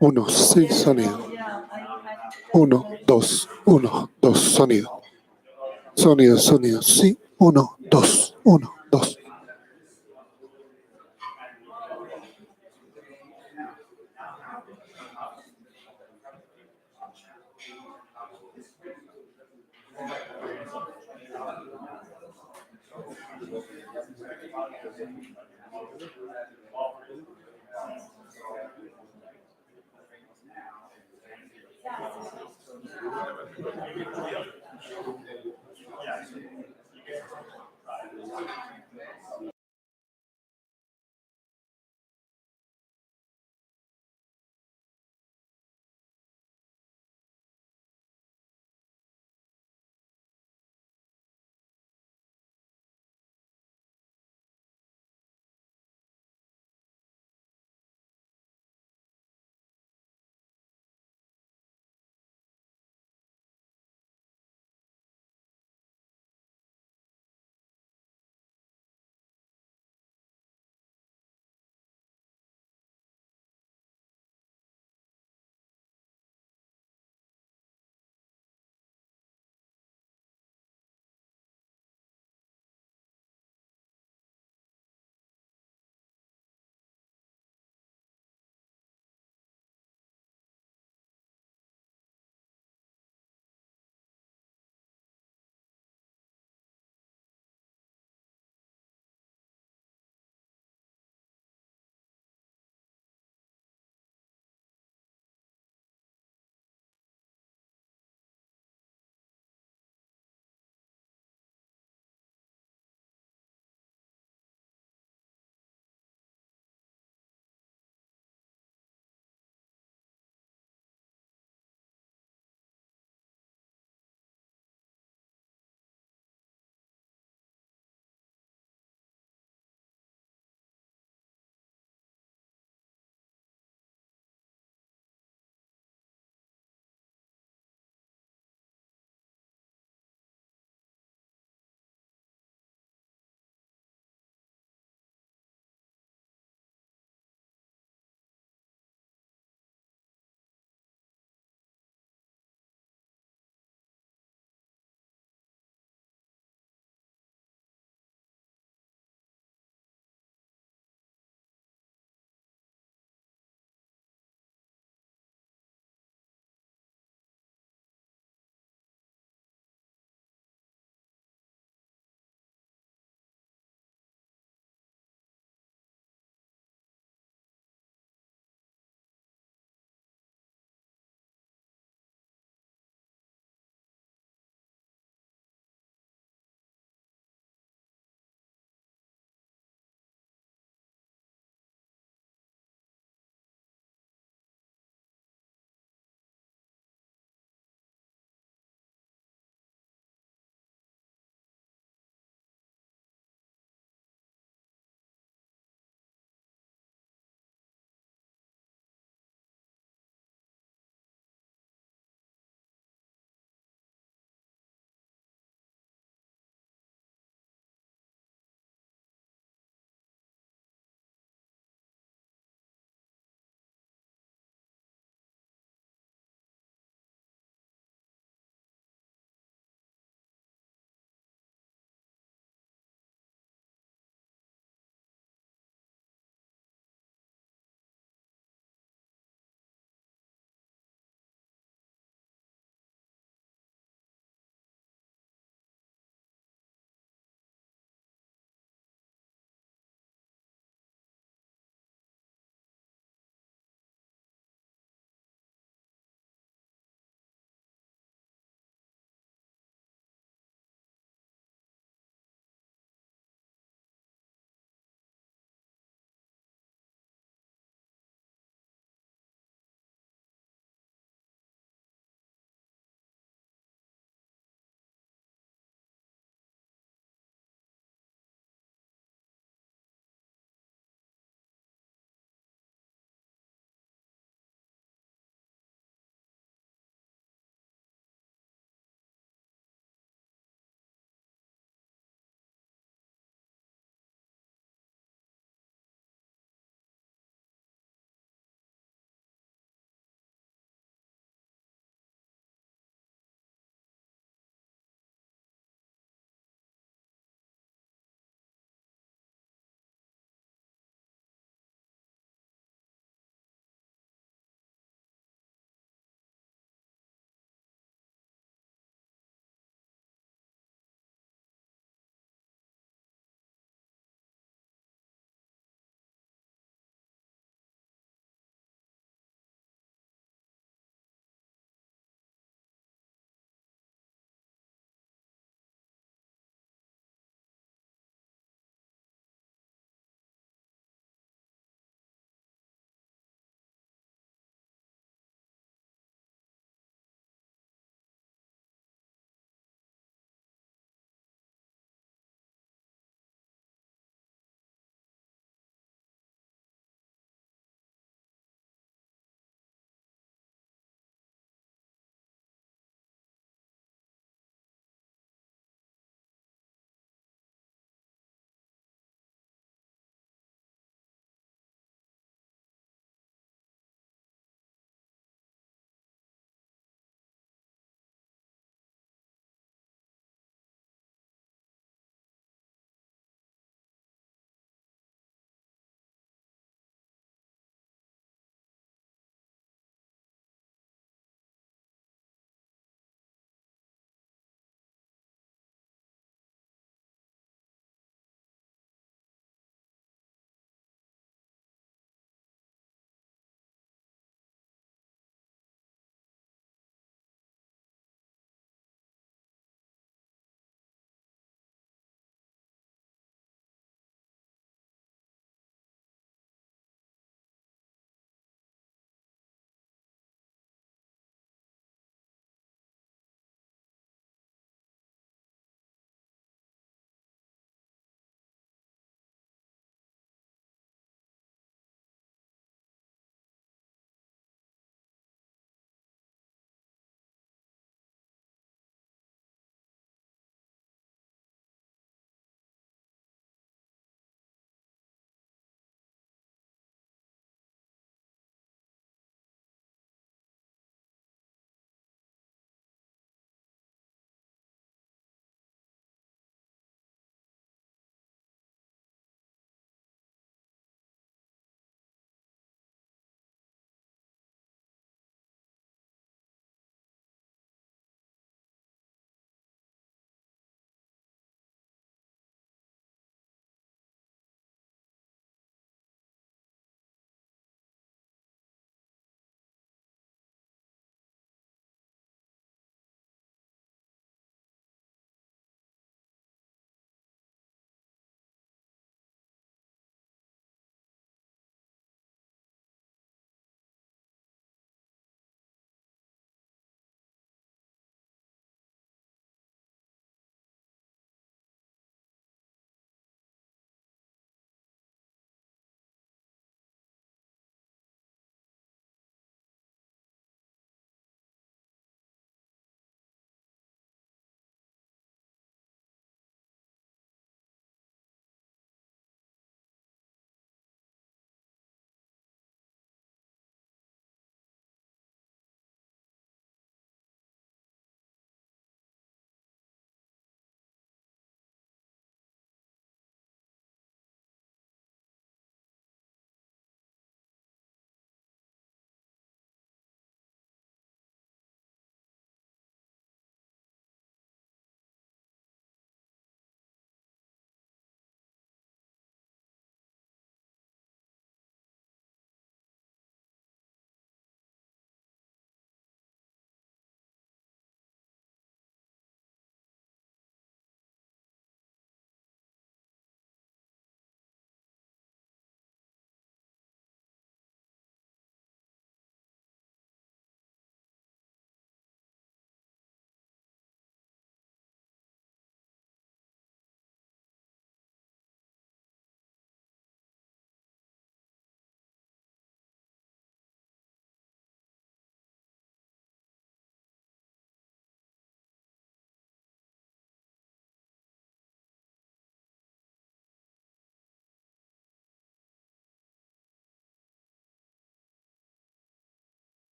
Uno, sí, sonido. 1, 2, 1, 2, sonido. Sonido, sí. 1, 2, 1, 2.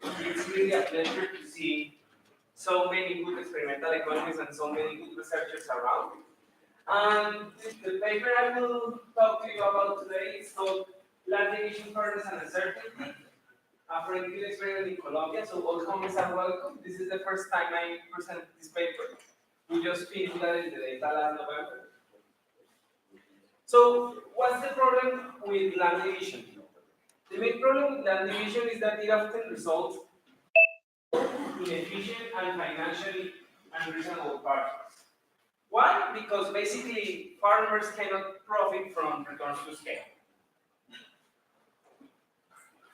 It's really a pleasure to see so many good experimental economists and so many good researchers around. And the paper I will talk to you about today is called Land Division Fairness and Uncertainty, a forensic experiment in Colombia. So all comments are welcome. This is the first time I present this paper. We just finished that in the data last November. So what's the problem with land division? The main problem with land division is that it often results in efficient and financially unreasonable partners. Why? Because basically farmers cannot profit from returns to scale.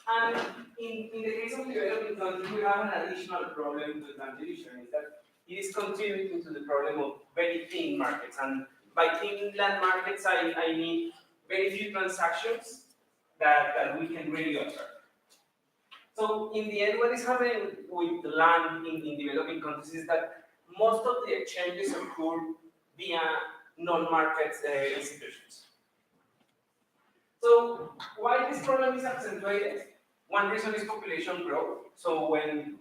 And in the case of developing countries, we have an additional problem with land division, is that it is contributing to the problem of very thin markets. And by thin land markets, I mean very few transactions that we can really observe. So in the end, what is happening with the land in developing countries is that most of the exchanges occur via non-market institutions. So why this problem is accentuated? One reason is population growth. So when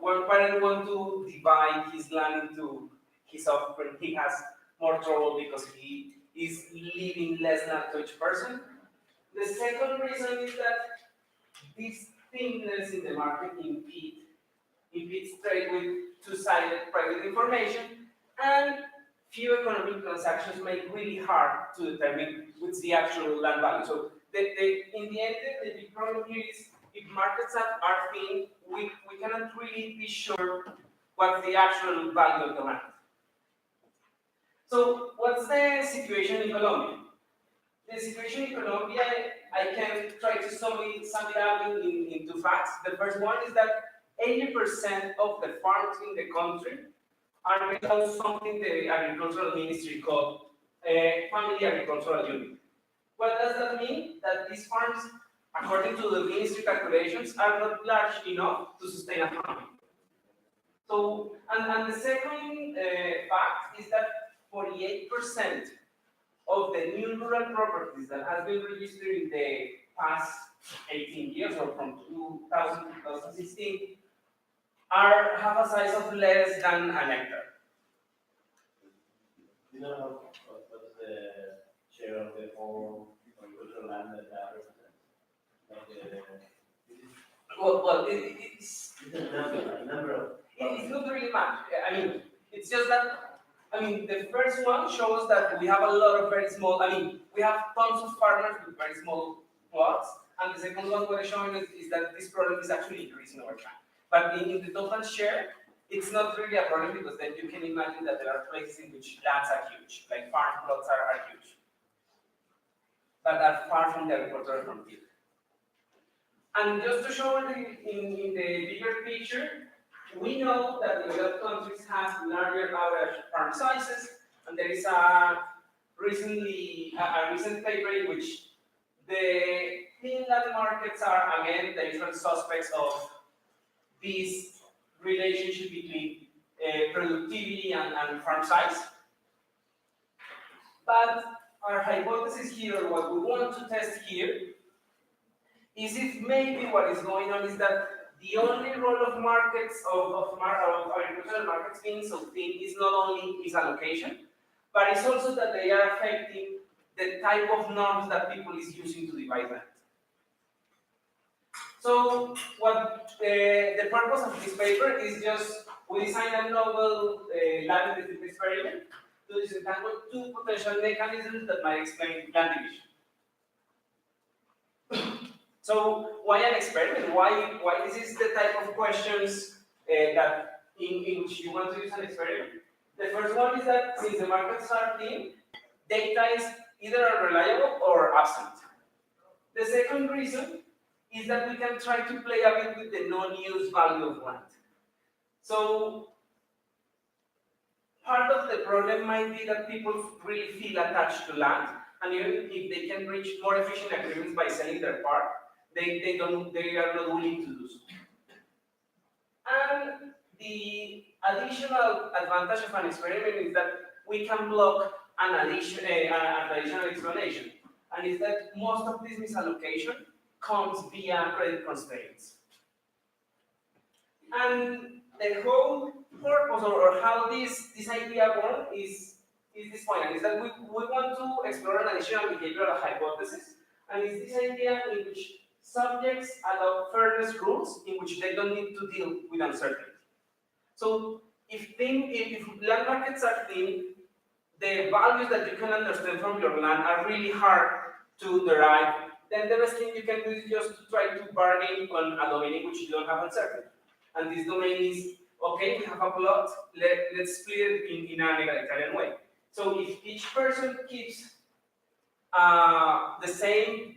one parent wants to divide his land into his offspring, he has more trouble because he is leaving less land to each person. The second reason is that this thinness in the market impedes trade with two-sided private information, and few economic transactions make it really hard to determine what's the actual land value. So in the end, the big problem here is if markets are thin, we cannot really be sure what's the actual value of the land. So what's the situation in Colombia? The situation in Colombia, I can try to sum it up in two facts. The first one is that 80% of the farms in the country are based on something the agricultural ministry called a family agricultural unit. What does that mean? That these farms, according to the ministry calculations, are not large enough to sustain a family. So, and the second fact is that 48% of the new rural properties that has been registered in the past 18 years, or from 2000 to 2016, have a size of less than an hectare. You know what's the share of the whole agricultural land that represents? Well, it's A number of. it's not really much. I mean, it's just that. I mean, the first one shows that we have a lot of very small. I mean, we have tons of farmers with very small plots, and the second one what I'm showing is that this problem is actually increasing over time. But in the total share, it's not really a problem because then you can imagine that there are places in which lands are huge, like farm plots are huge, but are far from the agricultural frontier. And just to show in the bigger picture, we know that developed countries have larger average farm sizes, and there is a recent paper in which the thin land markets are again the usual suspects of this relationship between productivity and farm size. But our hypothesis here, or what we want to test here, is if maybe what is going on is that the only role of markets, of agricultural markets being so thin is not only its allocation, but it's also that they are affecting the type of norms that people is using to divide land. So what the purpose of this paper is just, we designed a novel land division experiment to disentangle two potential mechanisms that might explain land division. So why an experiment? Why this is the type of questions that in which you want to use an experiment? The first one is that since the markets are thin, data is either unreliable or absent. The second reason is that we can try to play a bit with the non-use value of land. So part of the problem might be that people really feel attached to land, and even if they can reach more efficient agreements by selling their part, they are not willing to do so. And the additional advantage of an experiment is that we can block an additional explanation, and is that most of this misallocation comes via credit constraints. And the whole purpose or how this idea born is this point, and is that we want to explore an additional behavioral hypothesis, and it's this idea in which subjects adopt fairness rules in which they don't need to deal with uncertainty. So if land markets are thin, the values that you can understand from your land are really hard to derive, then the best thing you can do is just to try to bargain on a domain in which you don't have uncertainty. And this domain is, okay, we have a plot, let's split it in an egalitarian way. So if each person keeps the same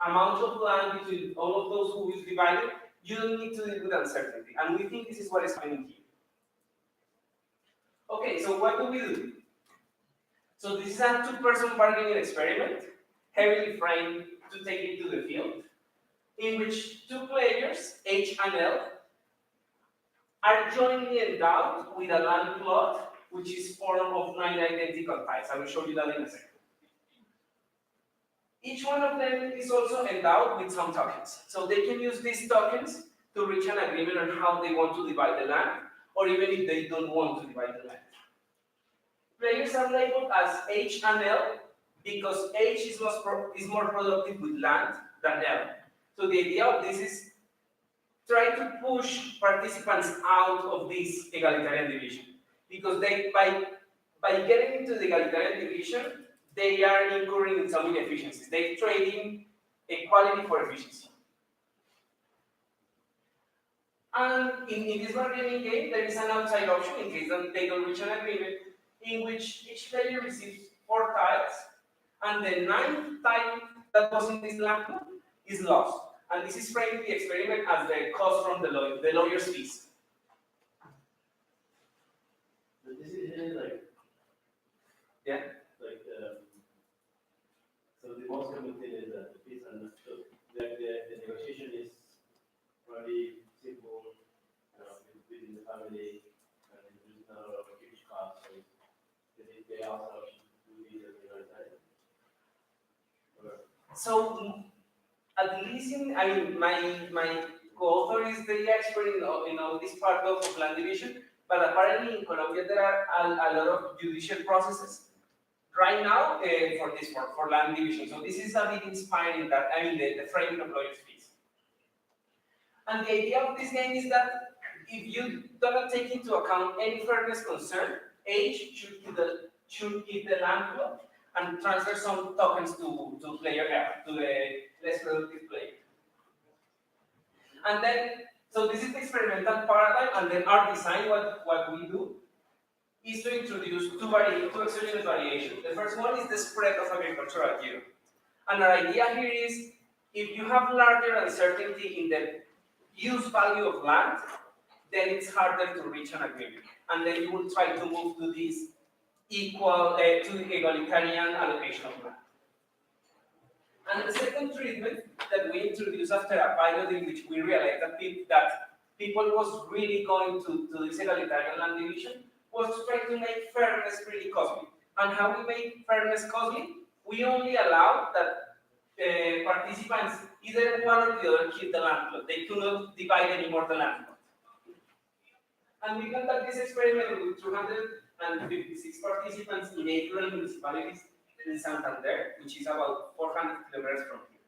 amount of land between all of those who is divided, you don't need to deal with uncertainty. And we think this is what is happening here. Okay, so what do we do? So this is a two-person bargaining experiment, heavily framed to take it to the field, in which two players, H and L, are jointly endowed with a land plot which is formed of 9 identical ties. I will show you that in a second. Each one of them is also endowed with some tokens. So they can use these tokens to reach an agreement on how they want to divide the land, or even if they don't want to divide the land. Players are labeled as H and L because H is more productive with land than L. So the idea of this is try to push participants out of this egalitarian division, because they, by getting into the egalitarian division, they are incurring in some inefficiencies. They're trading equality for efficiency. And in this bargaining game, there is an outside option in case they don't reach an agreement, in which each player receives 4 tiles, and the 9th tile that was in this land is lost. And this is framing the experiment as the cost from the lawyer's fees. But this is like, Yeah. like, so the most common thing is that the fees are not, so like the negotiation is really simple, within the family, and there's not a lot of huge costs, so they also should do these at the right time. So, at least my co-author is the expert in all this part of land division, but apparently in Colombia there are a lot of judicial processes right now for land division. So this is a bit inspiring that, the framing of lawyers' fees. And the idea of this game is that if you do not take into account any fairness concern, H should keep the land plot and transfer some tokens to player F, to the less productive player. And then, so this is the experimental paradigm, and then our design, what we do, is to introduce two exogenous variations. The first one is the spread of agricultural yield. And our idea here is, if you have larger uncertainty in the use value of land, then it's harder to reach an agreement. And then you will try to move to this to egalitarian allocation of land. And the second treatment that we introduced after a pilot in which we realized that people was really going to this egalitarian land division was to try to make fairness really costly. And how we make fairness costly? We only allow that participants, either one or the other, keep the land plot. They do not divide anymore the land plot. And we conduct this experiment with 256 participants in 8 rural municipalities in Santander, which is about 400 kilometers from here.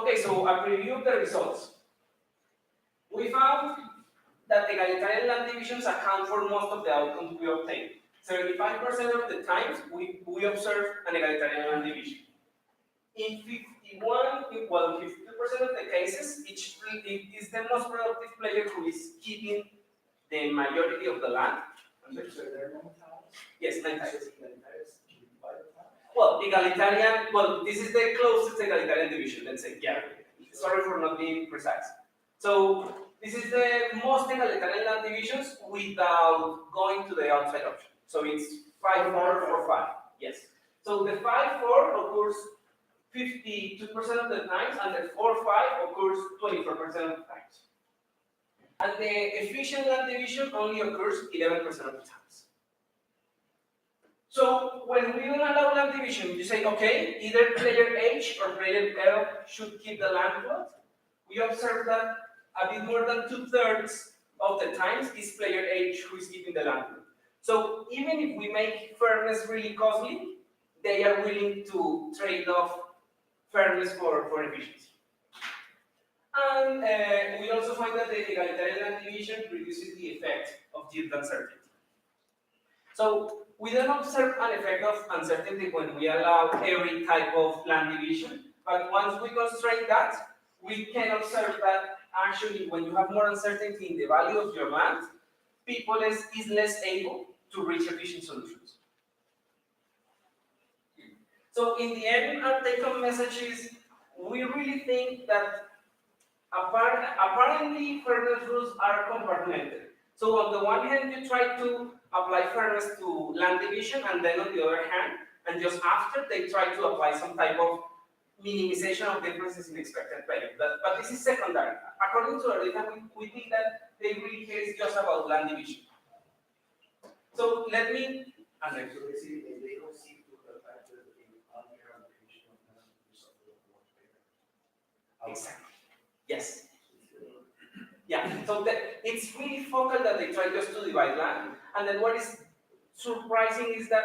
Okay, so a preview of the results. We found that egalitarian land divisions account for most of the outcomes we obtain. 75% of the times we observe an egalitarian land division. In 52% of the cases, it is the most productive player who is keeping the majority of the land. Yes, 9 tiles. Well, egalitarian, this is the closest egalitarian division, let's say, yeah. Sorry for not being precise. So, this is the most egalitarian land divisions without going to the outside option. So, it's 5, 4, 4, 5, yes. So, the 5, 4 occurs 52% of the times, and the 4, 5 occurs 24% of the times. And the efficient land division only occurs 11% of the times. So when we don't allow land division, you say, okay, either player H or player L should keep the land plot. We observe that a bit more than 2/3 of the times is player H who is keeping the land. So even if we make fairness really costly, they are willing to trade off fairness for efficiency. And we also find that the egalitarian land division reduces the effect of yield uncertainty. So we don't observe an effect of uncertainty when we allow every type of land division, but once we constrain that, we can observe that actually when you have more uncertainty in the value of your land, people is less able to reach efficient solutions. So in the end, our take-home message is we really think that apparently fairness rules are compartmented. So on the one hand, you try to apply fairness to land division, and then on the other hand, and just after, they try to apply some type of minimization of differences in expected value. But this is secondary. According to our data, we think that they really care just about land division. So let me, and then, So basically, they don't seem to have factored in unfair allocation of land to something more fair. exactly, yes. Yeah, so it's really focal that they try just to divide land. And then what is surprising is that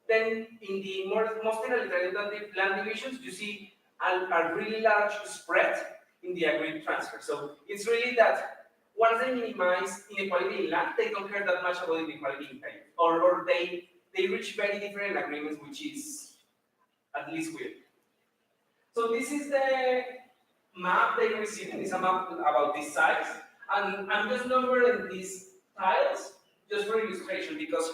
then in the most egalitarian land divisions, you see a really large spread in the agreed transfer. So it's really that once they minimize inequality in land, they don't care that much about inequality in payment. Or they reach very different agreements, which is at least weird. So this is the map they received. It's a map about this size. And I'm just numbering these tiles just for illustration, because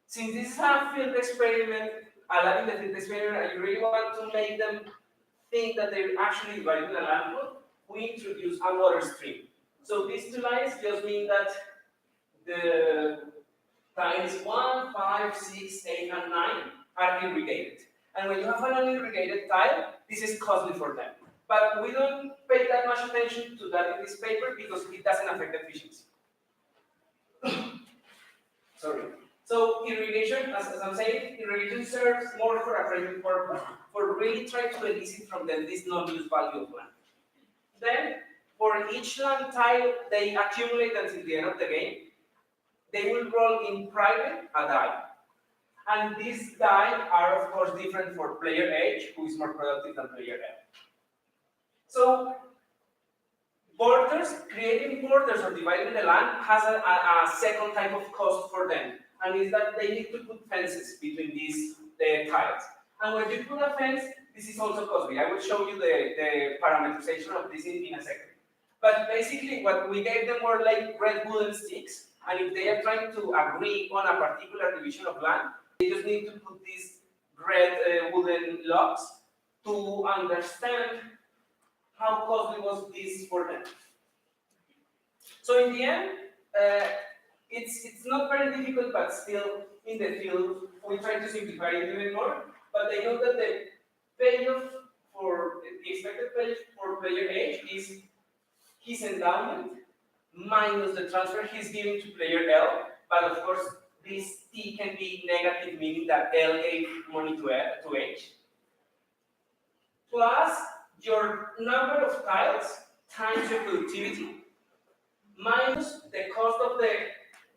since this is a field experiment, allowing the field experiment, I really want to make them think that they're actually dividing a land plot. We introduce a water stream. So these two lines just mean that the tiles 1, 5, 6, 8, and 9 are irrigated. And when you have an unirrigated tile, this is costly for them. But we don't pay that much attention to that in this paper because it doesn't affect efficiency. Sorry. So irrigation, as I'm saying, irrigation serves more for a framing purpose, for really trying to elicit from them this non-use value of land. Then, for each land tile they accumulate until the end of the game, they will roll in private a die. And these die are, of course, different for player H, who is more productive than player L. So, borders, creating borders or dividing the land has a second type of cost for them, and is that they need to put fences between these tiles. And when you put a fence, this is also costly. I will show you the parameterization of this in a second. But basically, what we gave them were like red wooden sticks, and if they are trying to agree on a particular division of land, they just need to put these red wooden logs to understand how costly was this for them. So in the end, it's not very difficult, but still in the field, we try to simplify it even more, but they know that the payoff for the expected payoff for player H is his endowment minus the transfer he's giving to player L, but of course this T can be negative, meaning that L gave money to H, plus your number of tiles times your productivity minus the cost of the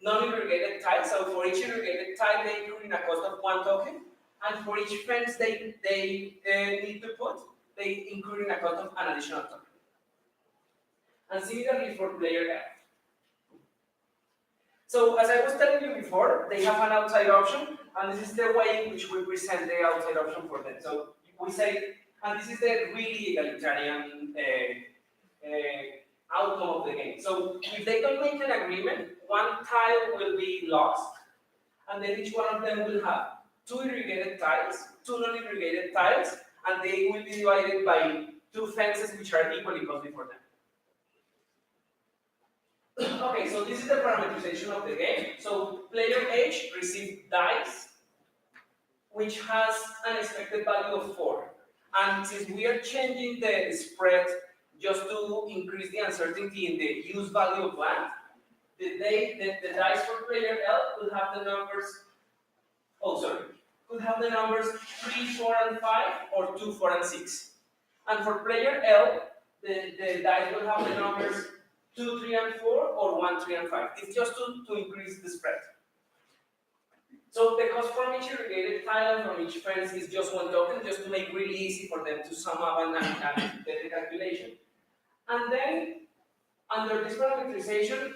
non-irrigated tile. So for each irrigated tile, they include a cost of 1 token, and for each fence they need to put, they include a cost of an additional token. And similarly for player F. So as I was telling you before, they have an outside option, and this is the way in which we present the outside option for them. So we say, and this is the really egalitarian outcome of the game. So if they don't make an agreement, one tile will be lost, and then each one of them will have 2 irrigated tiles, 2 non-irrigated tiles, and they will be divided by 2 fences which are equally costly for them. Okay, so this is the parameterization of the game. So player H received dice, which has an expected value of 4. And since we are changing the spread just to increase the uncertainty in the use value of land, the dice for player L could have the numbers, could have the numbers 3, 4, and 5, or 2, 4, and 6. And for player L, the dice will have the numbers 2, 3, and 4, or 1, 3, and 5. It's just to increase the spread. So the cost from each irrigated tile and from each fence is just one token, just to make it really easy for them to sum up and get the calculation. And then, under this parameterization,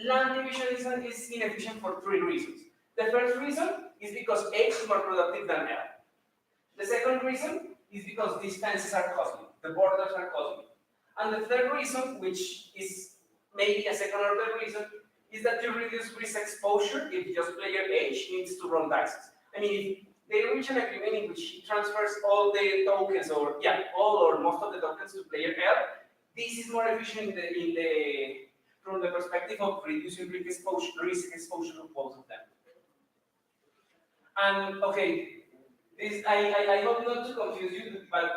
land division is inefficient for 3 reasons. The first reason is because H is more productive than L. The second reason is because these fences are costly, the borders are costly. And the third reason, which is maybe a second order reason, is that you reduce risk exposure if just player H needs to run dices. I mean, if they reach an agreement in which he transfers all the tokens, or all or most of the tokens to player L, this is more efficient from the perspective of reducing risk exposure of both of them. And okay, I hope not to confuse you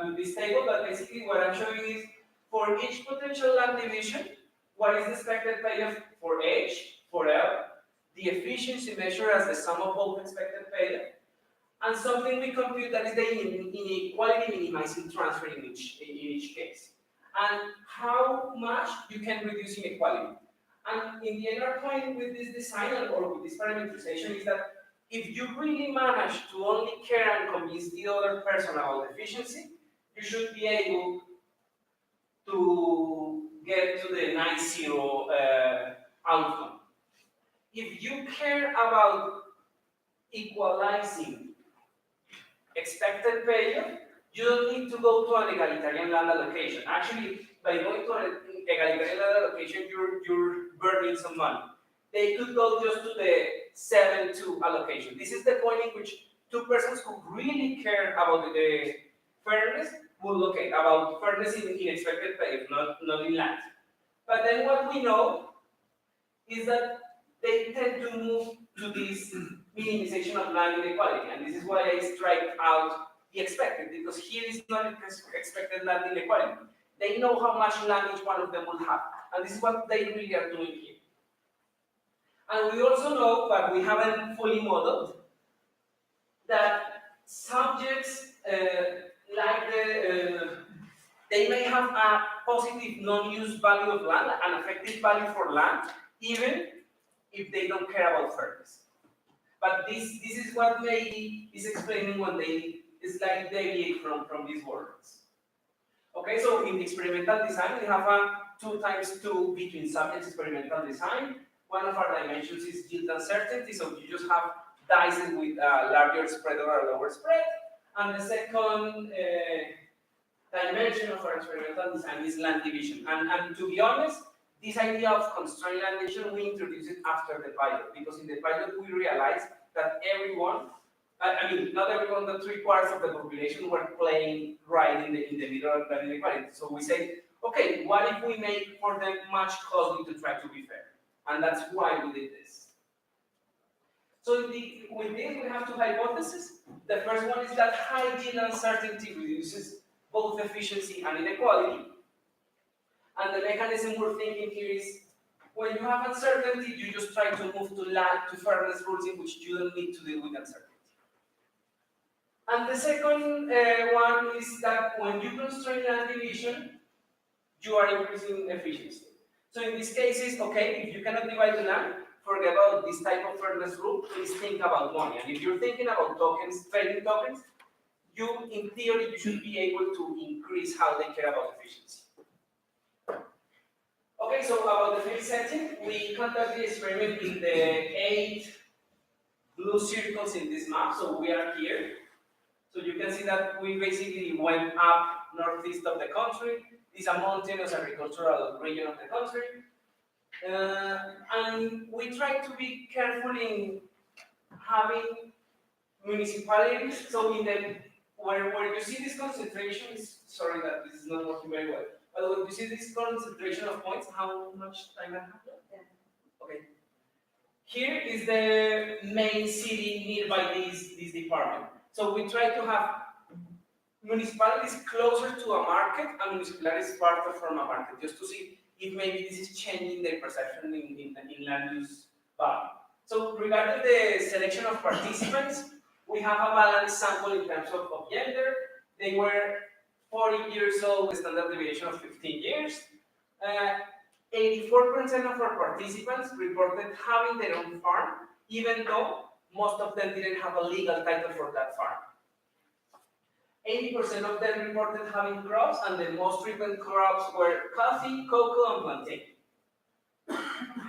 with this table, but basically what I'm showing is for each potential land division, what is the expected payoff for H, for L, the efficiency measured as the sum of both expected payoff, and something we compute that is the inequality minimizing transfer in each case, and how much you can reduce inequality. And in the end point with this design or with this parameterization is that if you really manage to only care and convince the other person about efficiency, you should be able to get to the 9-0 outcome. If you care about equalizing expected payoff, you don't need to go to an egalitarian land allocation. Actually, by going to an egalitarian land allocation, you're burning some money. They could go just to the 7-2 allocation. This is the point in which 2 persons who really care about the fairness will look at about fairness in expected payoff, not in land. But then what we know is that they tend to move to this minimization of land inequality, and this is why I strike out the expected, because here is not expected land inequality. They know how much land each one of them will have, and this is what they really are doing here. And we also know, but we haven't fully modeled, that subjects they may have a positive non-use value of land, an effective value for land, even if they don't care about fairness. But this is what maybe is explaining when they slightly deviate from these words. Okay, so in experimental design, we have a 2x2 between subjects experimental design. One of our dimensions is yield uncertainty, so you just have dice with a larger spread or a lower spread. And the second dimension of our experimental design is land division. And to be honest, this idea of constrained land division, we introduced it after the pilot, because in the pilot we realized that everyone, not everyone, but 3/4 of the population were playing right in the middle of land inequality. So we say, okay, what if we make for them much costly to try to be fair? And that's why we did this. So with this, we have 2 hypotheses. The first one is that high yield uncertainty reduces both efficiency and inequality. And the mechanism we're thinking here is, when you have uncertainty, you just try to move to fairness rules in which you don't need to deal with uncertainty. And the second one is that when you constrain land division, you are increasing efficiency. So in these cases, okay, if you cannot divide the land, forget about this type of fairness rule, please think about money. And if you're thinking about tokens, trading tokens, in theory, you should be able to increase how they care about efficiency. Okay, so about the field setting, we conduct the experiment in the 8 blue circles in this map, so we are here. So you can see that we basically went up northeast of the country. It's a mountainous agricultural region of the country. And we try to be careful in having municipalities. So in the where you see this concentration, sorry that this is not working very well, but when you see this concentration of points, how much time I have left? Yeah. Okay. Here is the main city nearby this department. So we try to have municipalities closer to a market and municipalities farther from a market, just to see if maybe this is changing their perception in land use value. So regarding the selection of participants, we have a balanced sample in terms of gender. They were 40 years old with standard deviation of 15 years. 84% of our participants reported having their own farm, even though most of them didn't have a legal title for that farm. 80% of them reported having crops, and the most frequent crops were coffee, cocoa, and plantain.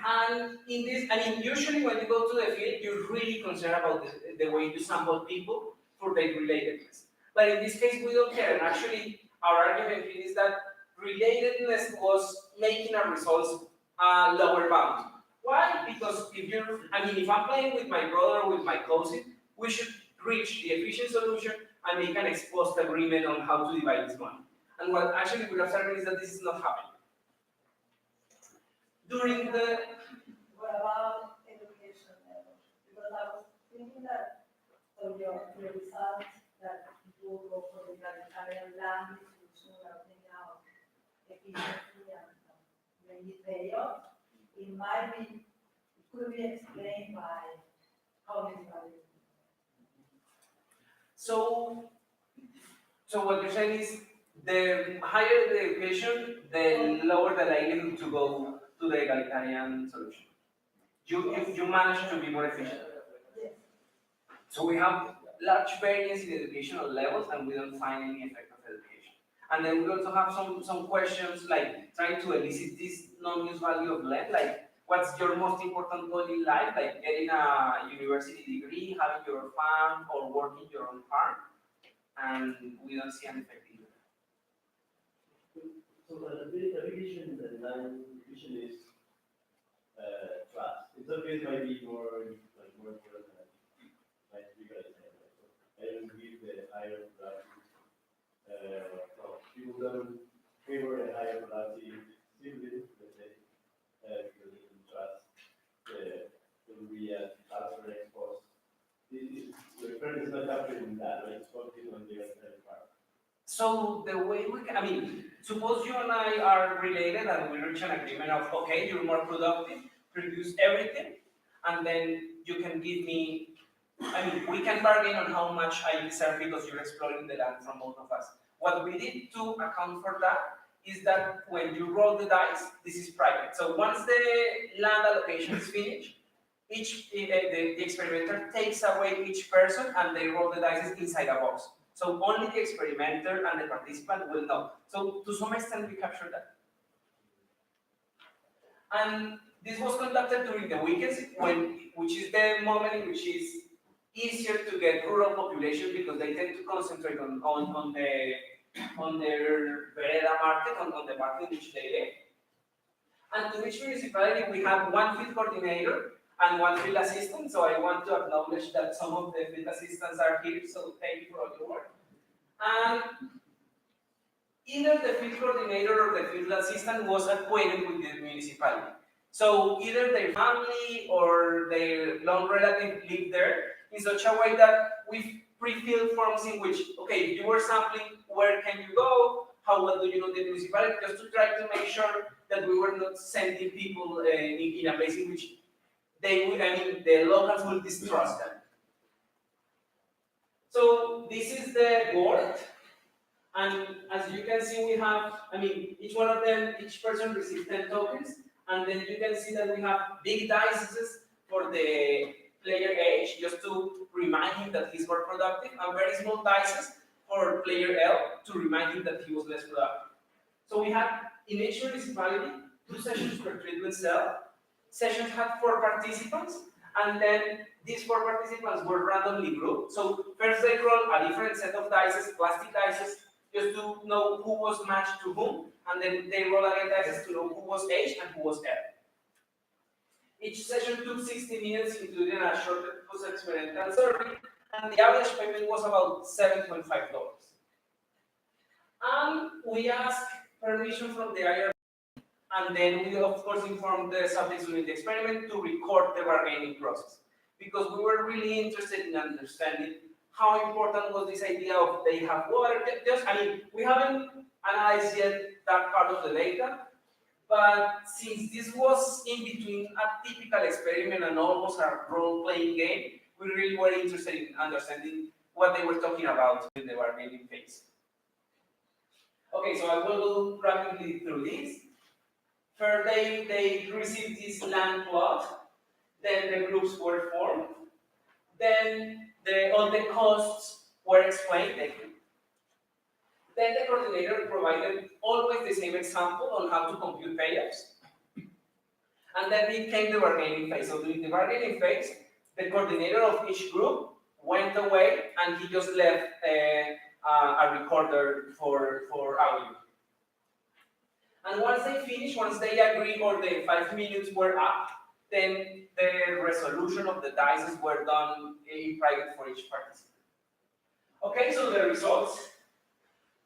And in this, I mean, usually when you go to the field, you're really concerned about the way you sample people for their relatedness. But in this case, we don't care. And actually, our argument here is that relatedness was making our results lower bound. Why? Because if I'm playing with my brother or with my cousin, we should reach the efficient solution and make an ex post agreement on how to divide this money. And what actually we're observing is that this is not happening. During the What about education level? Because I was thinking that so your results that people go for the egalitarian land distribution are thinking out efficiency and maybe payoff, it might be, it could be explained by how this value. So what you're saying is the higher the education, the lower the likelihood to go to the egalitarian solution. You manage to be more efficient. Yes. So we have large variance in educational levels, and we don't find any effect of education. And then we also have some questions like trying to elicit this non-use value of land, like what's your most important goal in life, like getting a university degree, having your farm, or working your own farm, and we don't see an effect either. So the application, the line division is trust. In some cases, might be more important than like you guys say. So I don't give the higher productive. So people don't favor a higher productive simply, let's say, because they can trust there will be a transfer exposed. The friend is not capturing that, right? It's focusing on the other part. So the way suppose you and I are related and we reach an agreement of, okay, you're more productive, produce everything, and then you can give me, we can bargain on how much I deserve because you're exploiting the land from both of us. What we did to account for that is that when you roll the dice, this is private. So once the land allocation is finished, the experimenter takes away each person and they roll the dice inside a box. So only the experimenter and the participant will know. So to some extent we capture that. And this was conducted during the weekends, which is the moment in which it's easier to get rural population because they tend to concentrate on their vereda market, on the market in which they live. And to each municipality we have one field coordinator and one field assistant, so I want to acknowledge that some of the field assistants are here, so thank you for all your work. And either the field coordinator or the field assistant was acquainted with the municipality. So either their family or their long relative lived there in such a way that we pre-filled forms in which, okay, if you were sampling, where can you go? How well do you know the municipality? Just to try to make sure that we were not sending people in a place in which the locals will distrust them. So this is the board, and as you can see, we have, each one of them, each person receives 10 tokens, and then you can see that we have big dices for the player H, just to remind him that he's more productive, and very small dices for player L to remind him that he was less productive. So we had, in each municipality, 2 sessions per treatment cell. Sessions had 4 participants, and then these 4 participants were randomly grouped. So first they roll a different set of dices, plastic dices, just to know who was matched to whom, and then they roll again dices to know who was H and who was L. Each session took 60 minutes, including a short post-experimental survey, and the average payment was about $7.5. And we asked permission from the IR, and then we of course informed the subjects during the experiment to record the bargaining process, because we were really interested in understanding how important was this idea of they have water. We haven't analyzed yet that part of the data, but since this was in between a typical experiment and almost a role-playing game, we really were interested in understanding what they were talking about in the bargaining phase. Okay, so I will go rapidly through this. First, they received this land plot, then the groups were formed, then all the costs were explained. Then the coordinator provided always the same example on how to compute payoffs. And then it came the bargaining phase. So during the bargaining phase, the coordinator of each group went away and he just left a recorder for audio. And once they finished, once they agreed or the 5 minutes were up, then the resolution of the dices were done in private for each participant. Okay, so the results.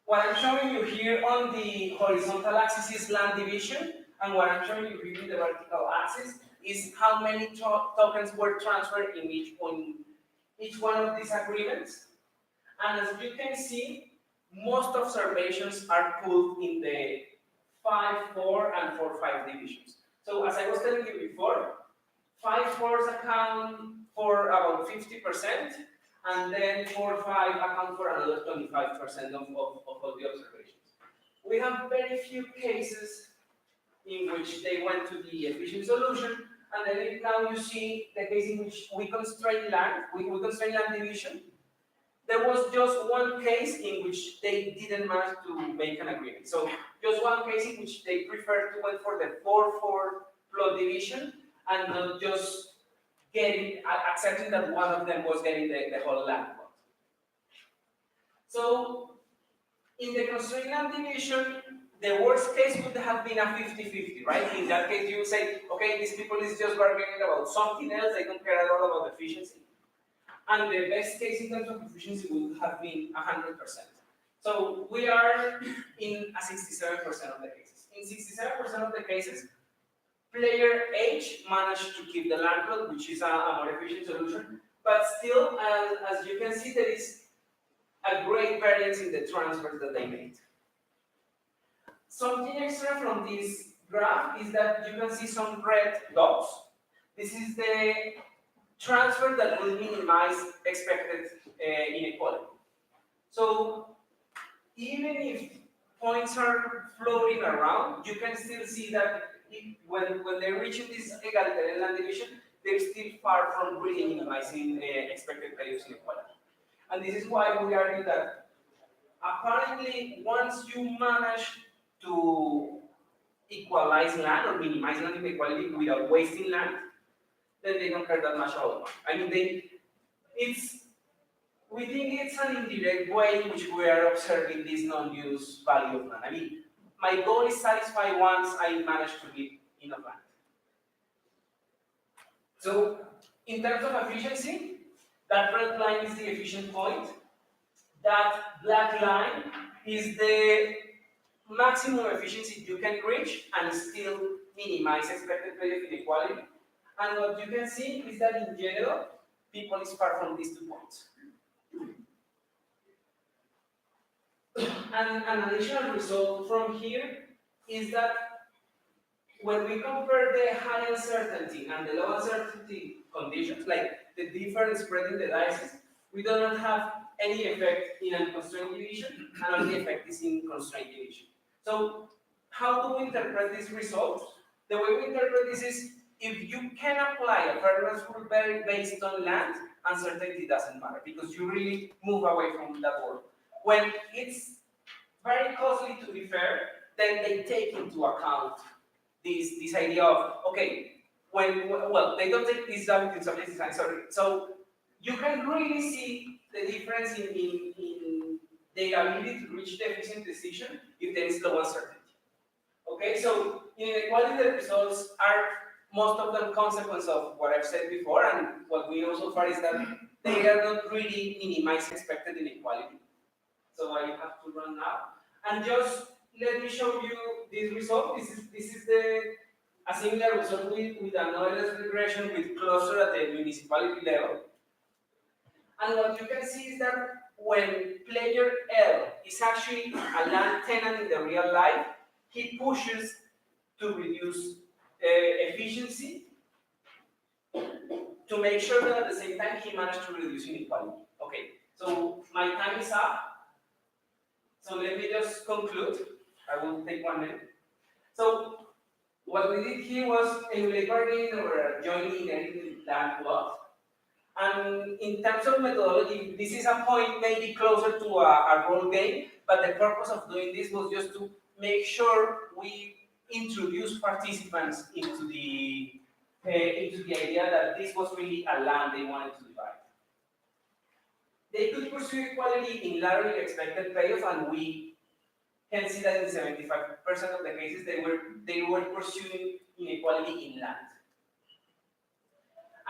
What I'm showing you here on the horizontal axis is land division, and what I'm showing you here in the vertical axis is how many tokens were transferred in each one of these agreements. And as you can see, most observations are pulled in the 5-4 and 4-5 divisions. So as I was telling you before, 5-4s account for about 50%, and then 4-5 account for another 25% of all the observations. We have very few cases in which they went to the efficient solution, and then now you see the case in which we constrain land division. There was just one case in which they didn't manage to make an agreement. So just one case in which they preferred to went for the 4-4 plot division and not just accepting that one of them was getting the whole land plot. So in the constrained land division, the worst case would have been a 50-50, right? In that case, you would say, okay, these people is just bargaining about something else, they don't care at all about efficiency. And the best case in terms of efficiency would have been 100%. So we are in a 67% of the cases. In 67% of the cases, player H managed to keep the land plot, which is a more efficient solution, but still, as you can see, there is a great variance in the transfers that they made. Something extra from this graph is that you can see some red dots. This is the transfer that will minimize expected inequality. So even if points are floating around, you can still see that when they're reaching this egalitarian land division, they're still far from really minimizing expected values inequality. And this is why we argue that apparently once you manage to equalize land or minimize land inequality without wasting land, then they don't care that much about money. I mean, we think it's an indirect way in which we are observing this non-use value of land. I mean, my goal is satisfied once I manage to keep enough land. So, in terms of efficiency, that red line is the efficient point. That black line is the maximum efficiency you can reach and still minimize expected value of inequality. And what you can see is that in general, people is far from these 2 points. And an additional result from here is that when we compare the high uncertainty and the low uncertainty conditions, like the difference spread in the dices, we do not have any effect in unconstrained division, and only effect is in constrained division. So how do we interpret this result? The way we interpret this is, if you can apply a fairness rule based on land, uncertainty doesn't matter, because you really move away from that world. When it's very costly to be fair, then they take into account this idea of, okay, well, they don't take this up in subject design, sorry. So you can really see the difference in the ability to reach the efficient decision if there is low uncertainty. Okay, so in inequality, the results are most of them consequence of what I've said before, and what we know so far is that they are not really minimizing expected inequality. So I have to run now. And just let me show you this result. This is a similar result with an OLS regression with cluster at the municipality level. And what you can see is that when player L is actually a land tenant in the real life, he pushes to reduce efficiency to make sure that at the same time he managed to reduce inequality. Okay, so my time is up. So let me just conclude. I will take 1 minute. So what we did here was emulate bargaining over jointly inherited land plot. And in terms of methodology, this is a point maybe closer to a role game, but the purpose of doing this was just to make sure we introduce participants into the idea that this was really a land they wanted to divide. They could pursue equality in laterally expected payoff, and we can see that in 75% of the cases they were pursuing inequality in land.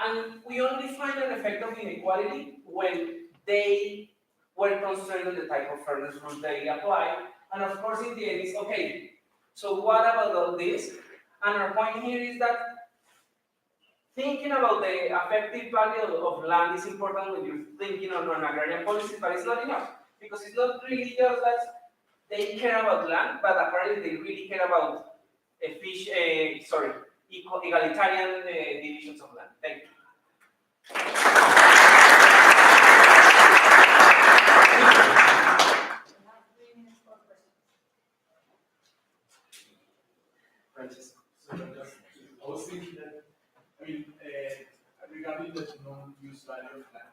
And we only find an effect of inequality when they were concerned with the type of fairness rules they apply. And of course, in the end, it's okay. So what about all this? And our point here is that thinking about the effective value of land is important when you're thinking on agrarian policies, but it's not enough. Because it's not really just that they care about land, but apparently they really care about egalitarian divisions of land. Thank you. Francesco. So just, I was thinking that, regarding the non-use value of land,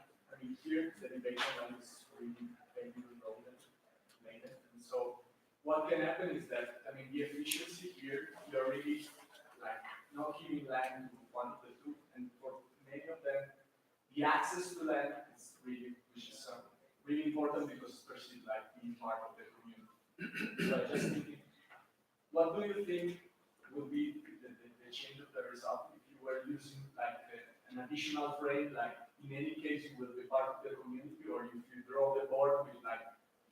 here the debate on land is really very relevant, and so what can happen is that, the efficiency here, you're really like not giving land to one of the two, and for many of them, the access to land is really, which is really important because it's perceived like being part of the community. So I just thinking, what do you think would be the change of the result if you were using like an additional frame, like in any case you will be part of the community, or if you draw the board with like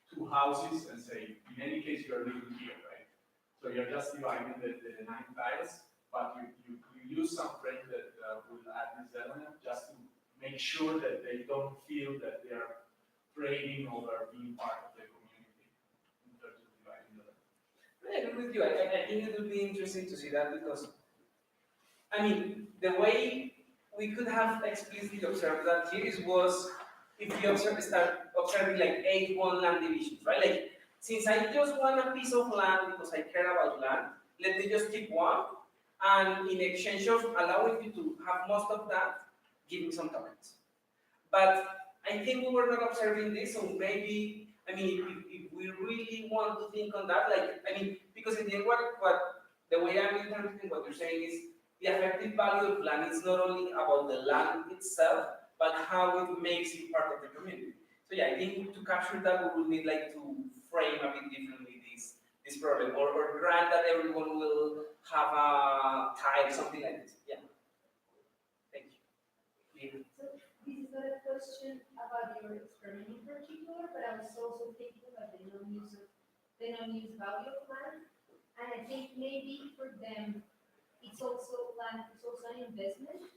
two houses and say, in any case you are living here, right? So you're just dividing the 9 tiles, but you use some frame that will add this element just to make sure that they don't feel that they are trading over being part of the community in terms of dividing the land. I agree with you. I think it would be interesting to see that because, the way we could have explicitly observed that here was if we start observing like 8-1 land divisions, right? Like, since I just want a piece of land because I care about land, let me just keep one, and in exchange of allowing you to have most of that, give me some tokens. But I think we were not observing this, so maybe, if we really want to think on that, because in the end, the way I'm interpreting what you're saying is the effective value of land is not only about the land itself, but how it makes it part of the community. So yeah, I think to capture that, we will need to frame a bit differently this problem, or grant that everyone will have a tile, something like this. Yeah. Thank you. So this is not a question about your experiment in particular, but I was also thinking about the non-use value of land, and I think maybe for them it's also land, it's also an investment,